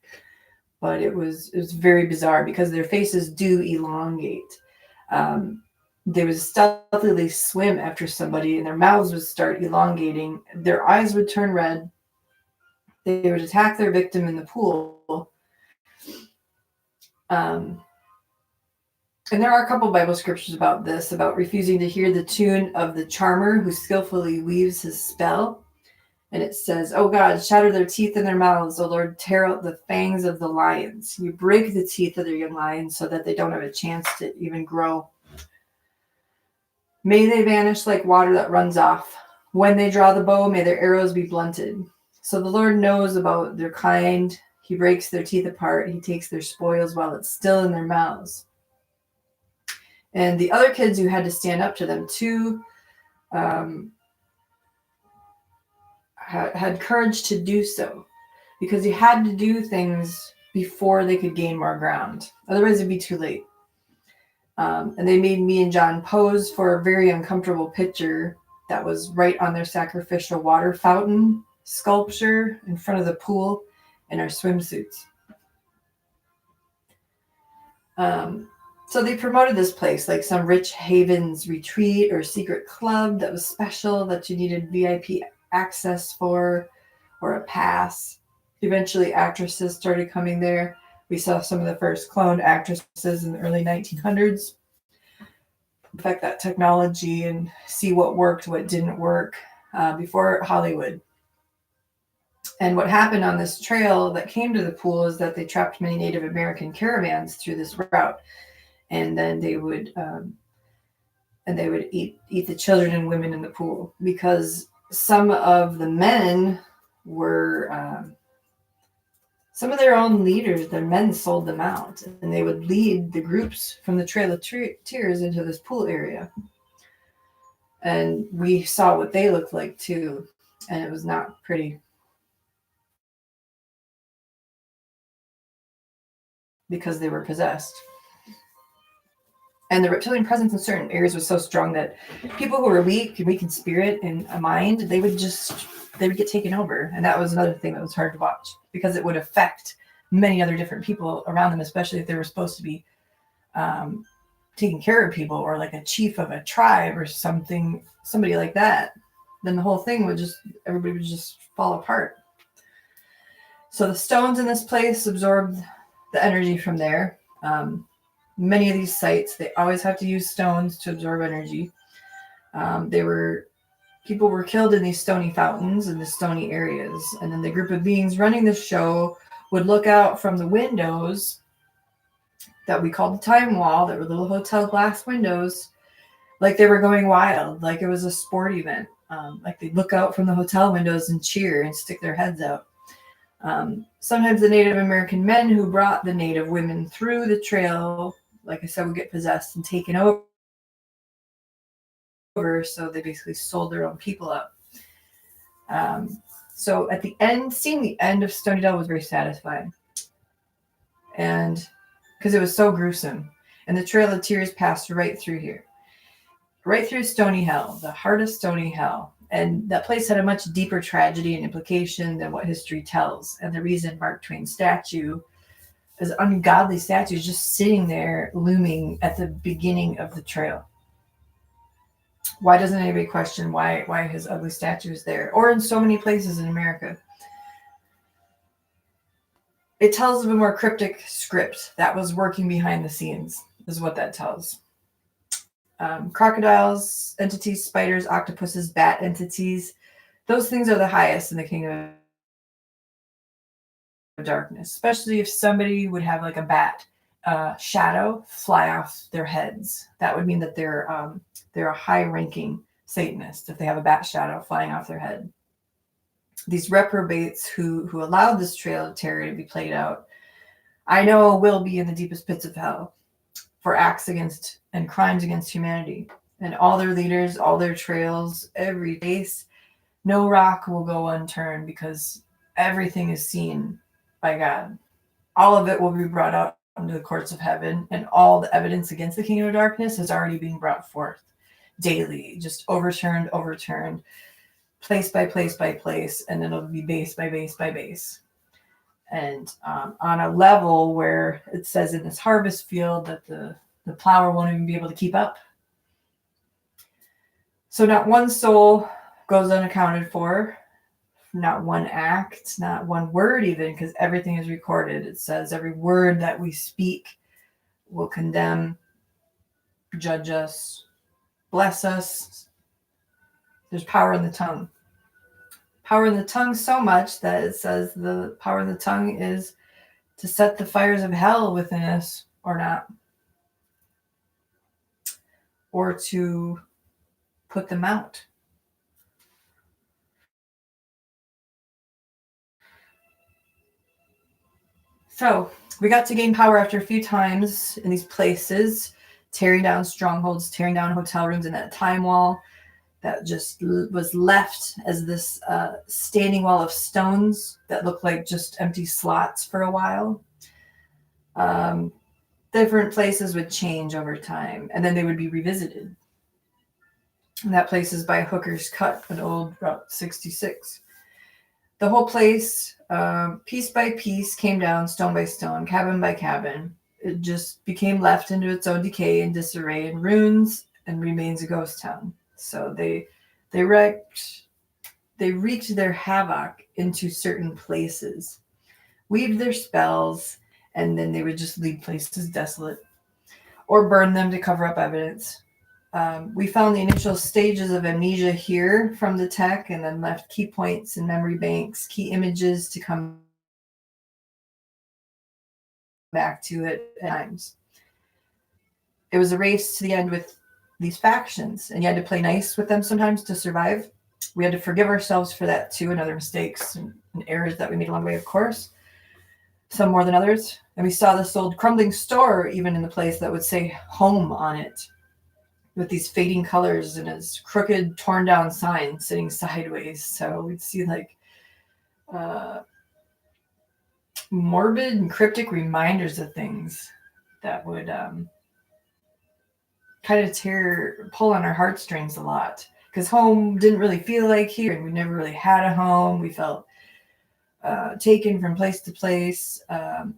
but it was very bizarre because their faces do elongate. They would stealthily swim after somebody, and their mouths would start elongating. Their eyes would turn red. They would attack their victim in the pool. And there are a couple Bible scriptures about this, about refusing to hear the tune of the charmer who skillfully weaves his spell. And it says, "Oh God, shatter their teeth in their mouths. O Lord, tear out the fangs of the lions. You break the teeth of their young lions so that they don't have a chance to even grow. May they vanish like water that runs off. When they draw the bow, may their arrows be blunted. So the Lord knows about their kind. He breaks their teeth apart. He takes their spoils while it's still in their mouths." And the other kids who had to stand up to them too had courage to do so, because you had to do things before they could gain more ground. Otherwise, it'd be too late. And they made me and John pose for a very uncomfortable picture that was right on their sacrificial water fountain sculpture in front of the pool in our swimsuits. So they promoted this place like some rich havens retreat or secret club that was special, that you needed VIP access for, or a pass. Eventually actresses started coming there. We saw some of the first cloned actresses in the early 1900s. Perfect that technology and see what worked, what didn't work, before Hollywood. And what happened on this trail that came to the pool is that they trapped many Native American caravans through this route, and then they would eat the children and women in the pool, because some of the men were some of their own leaders. Their men sold them out, and they would lead the groups from the Trail of Tears into this pool area. And we saw what they looked like too, and it was not pretty, because they were possessed. And the reptilian presence in certain areas was so strong that people who were weak in spirit and a mind, they would get taken over. And that was another thing that was hard to watch, because it would affect many other different people around them, especially if they were supposed to be taking care of people, or like a chief of a tribe or somebody like that. Then the whole thing everybody would just fall apart. So the stones in this place absorbed the energy from there. Many of these sites, they always have to use stones to absorb energy. People were killed in these stony fountains in the stony areas. And then the group of beings running the show would look out from the windows that we called the time wall, that were little hotel glass windows, like they were going wild, like it was a sport event. Like they'd look out from the hotel windows and cheer and stick their heads out. Sometimes the Native American men who brought the Native women through the trail, like I said, would get possessed and taken over. So they basically sold their own people out. So at the end, seeing the end of Stony Dell was very satisfying. And because it was so gruesome. And the Trail of Tears passed right through here. Right through Stony Hell, the heart of Stony Hell. And that place had a much deeper tragedy and implication than what history tells. And the reason Mark Twain's statue, this ungodly statue, is just sitting there looming at the beginning of the trail. Why doesn't anybody question why his ugly statue is there, or in so many places in America? It tells of a more cryptic script that was working behind the scenes, is what that tells. Crocodiles, entities, spiders, octopuses, bat entities, those things are the highest in the kingdom of darkness, especially if somebody would have like a bat shadow fly off their heads. That would mean that they're a high-ranking Satanist if they have a bat shadow flying off their head. These reprobates who allowed this trail of terror to be played out, I know will be in the deepest pits of hell for acts against and crimes against humanity. And all their leaders, all their trails, every place, no rock will go unturned because everything is seen by God. All of it will be brought out into the courts of heaven, and all the evidence against the kingdom of darkness is already being brought forth daily, just overturned, place by place by place, and then it'll be base by base by base. And on a level where it says in this harvest field that the plower won't even be able to keep up. So not one soul goes unaccounted for, not one act, not one word even, because everything is recorded. It says every word that we speak will condemn, judge us, bless us. There's power in the tongue. Power in the tongue so much that it says the power in the tongue is to set the fires of hell within us or not, or to put them out. So we got to gain power after a few times in these places, tearing down strongholds, tearing down hotel rooms, and that time wall that just was left as this standing wall of stones that looked like just empty slots for a while. Different places would change over time, and then they would be revisited. And that place is by Hooker's Cut, an old Route 66. The whole place, piece by piece, came down, stone by stone, cabin by cabin. It just became left into its own decay and disarray and ruins and remains a ghost town. So they wreaked their havoc into certain places, weaved their spells, and then they would just leave places desolate or burn them to cover up evidence. We found the initial stages of amnesia here from the tech, and then left key points and memory banks, key images to come back to it at times. It was a race to the end with these factions, and you had to play nice with them sometimes to survive. We had to forgive ourselves for that too, and other mistakes and errors that we made along the way, of course, some more than others. And we saw this old crumbling store even in the place that would say home on it, with these fading colors and his crooked, torn down sign sitting sideways. So we'd see like morbid and cryptic reminders of things that would kind of pull on our heartstrings a lot. Because home didn't really feel like here, and we never really had a home. We felt taken from place to place,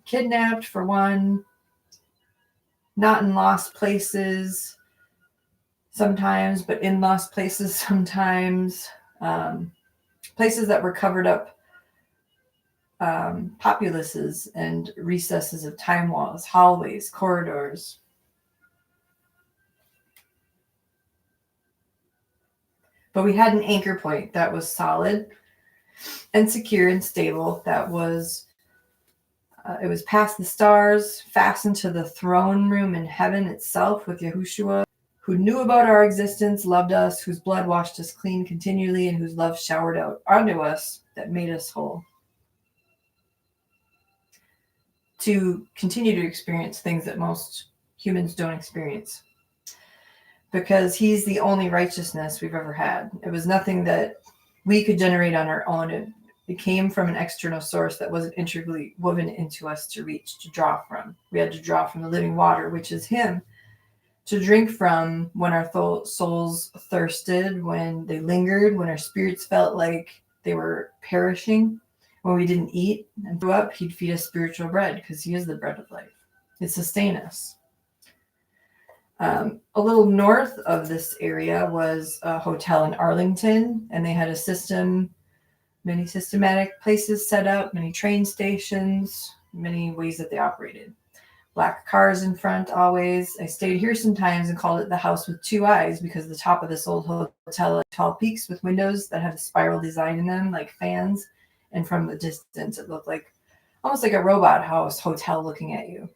kidnapped for one, not in lost places sometimes, but in lost places sometimes, places that were covered up populaces and recesses of time walls, hallways, corridors. But we had an anchor point that was solid and secure and stable. That was, it was past the stars, fastened to the throne room in heaven itself with Yahushua, who knew about our existence, loved us, whose blood washed us clean continually, and whose love showered out onto us that made us whole. To continue to experience things that most humans don't experience. Because he's the only righteousness we've ever had. It was nothing that we could generate on our own. It came from an external source that wasn't integrally woven into us to reach, to draw from. We had to draw from the living water, which is him, to drink from when our souls thirsted, when they lingered, when our spirits felt like they were perishing, when we didn't eat and threw up. He'd feed us spiritual bread because he is the bread of life. It sustained us. A little north of this area was a hotel in Arlington, and they had a system, many systematic places set up, many train stations, many ways that they operated. Black cars in front always. I stayed here sometimes and called it the house with two eyes because the top of this old hotel had tall peaks with windows that had a spiral design in them like fans. And from the distance, it looked like almost like a robot house hotel looking at you.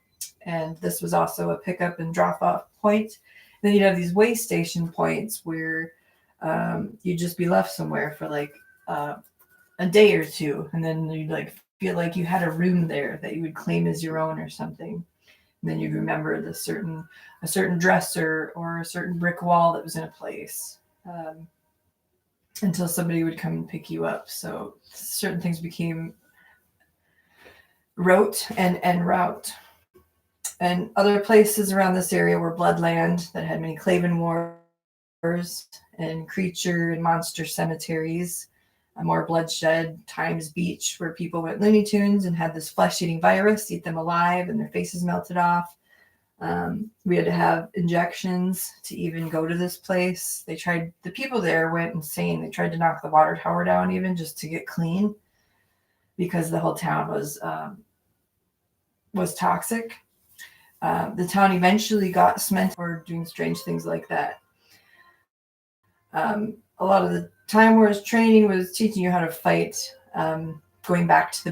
and this was also a pickup and drop off point. And then you'd have these way station points where you'd just be left somewhere for like a day or two, and then you'd like feel like you had a room there that you would claim as your own or something. And then you'd remember a certain dresser or a certain brick wall that was in a place, until somebody would come and pick you up. So certain things became rote and en route. And other places around this area were bloodland that had many Claven wars and creature and monster cemeteries. More bloodshed, Times Beach, where people went Looney Tunes and had this flesh-eating virus eat them alive and their faces melted off. We had to have injections to even go to this place. The people there went insane. They tried to knock the water tower down even just to get clean, because the whole town was toxic. The town eventually got cemented for doing strange things like that. A lot of the Time Wars training was teaching you how to fight, going back to the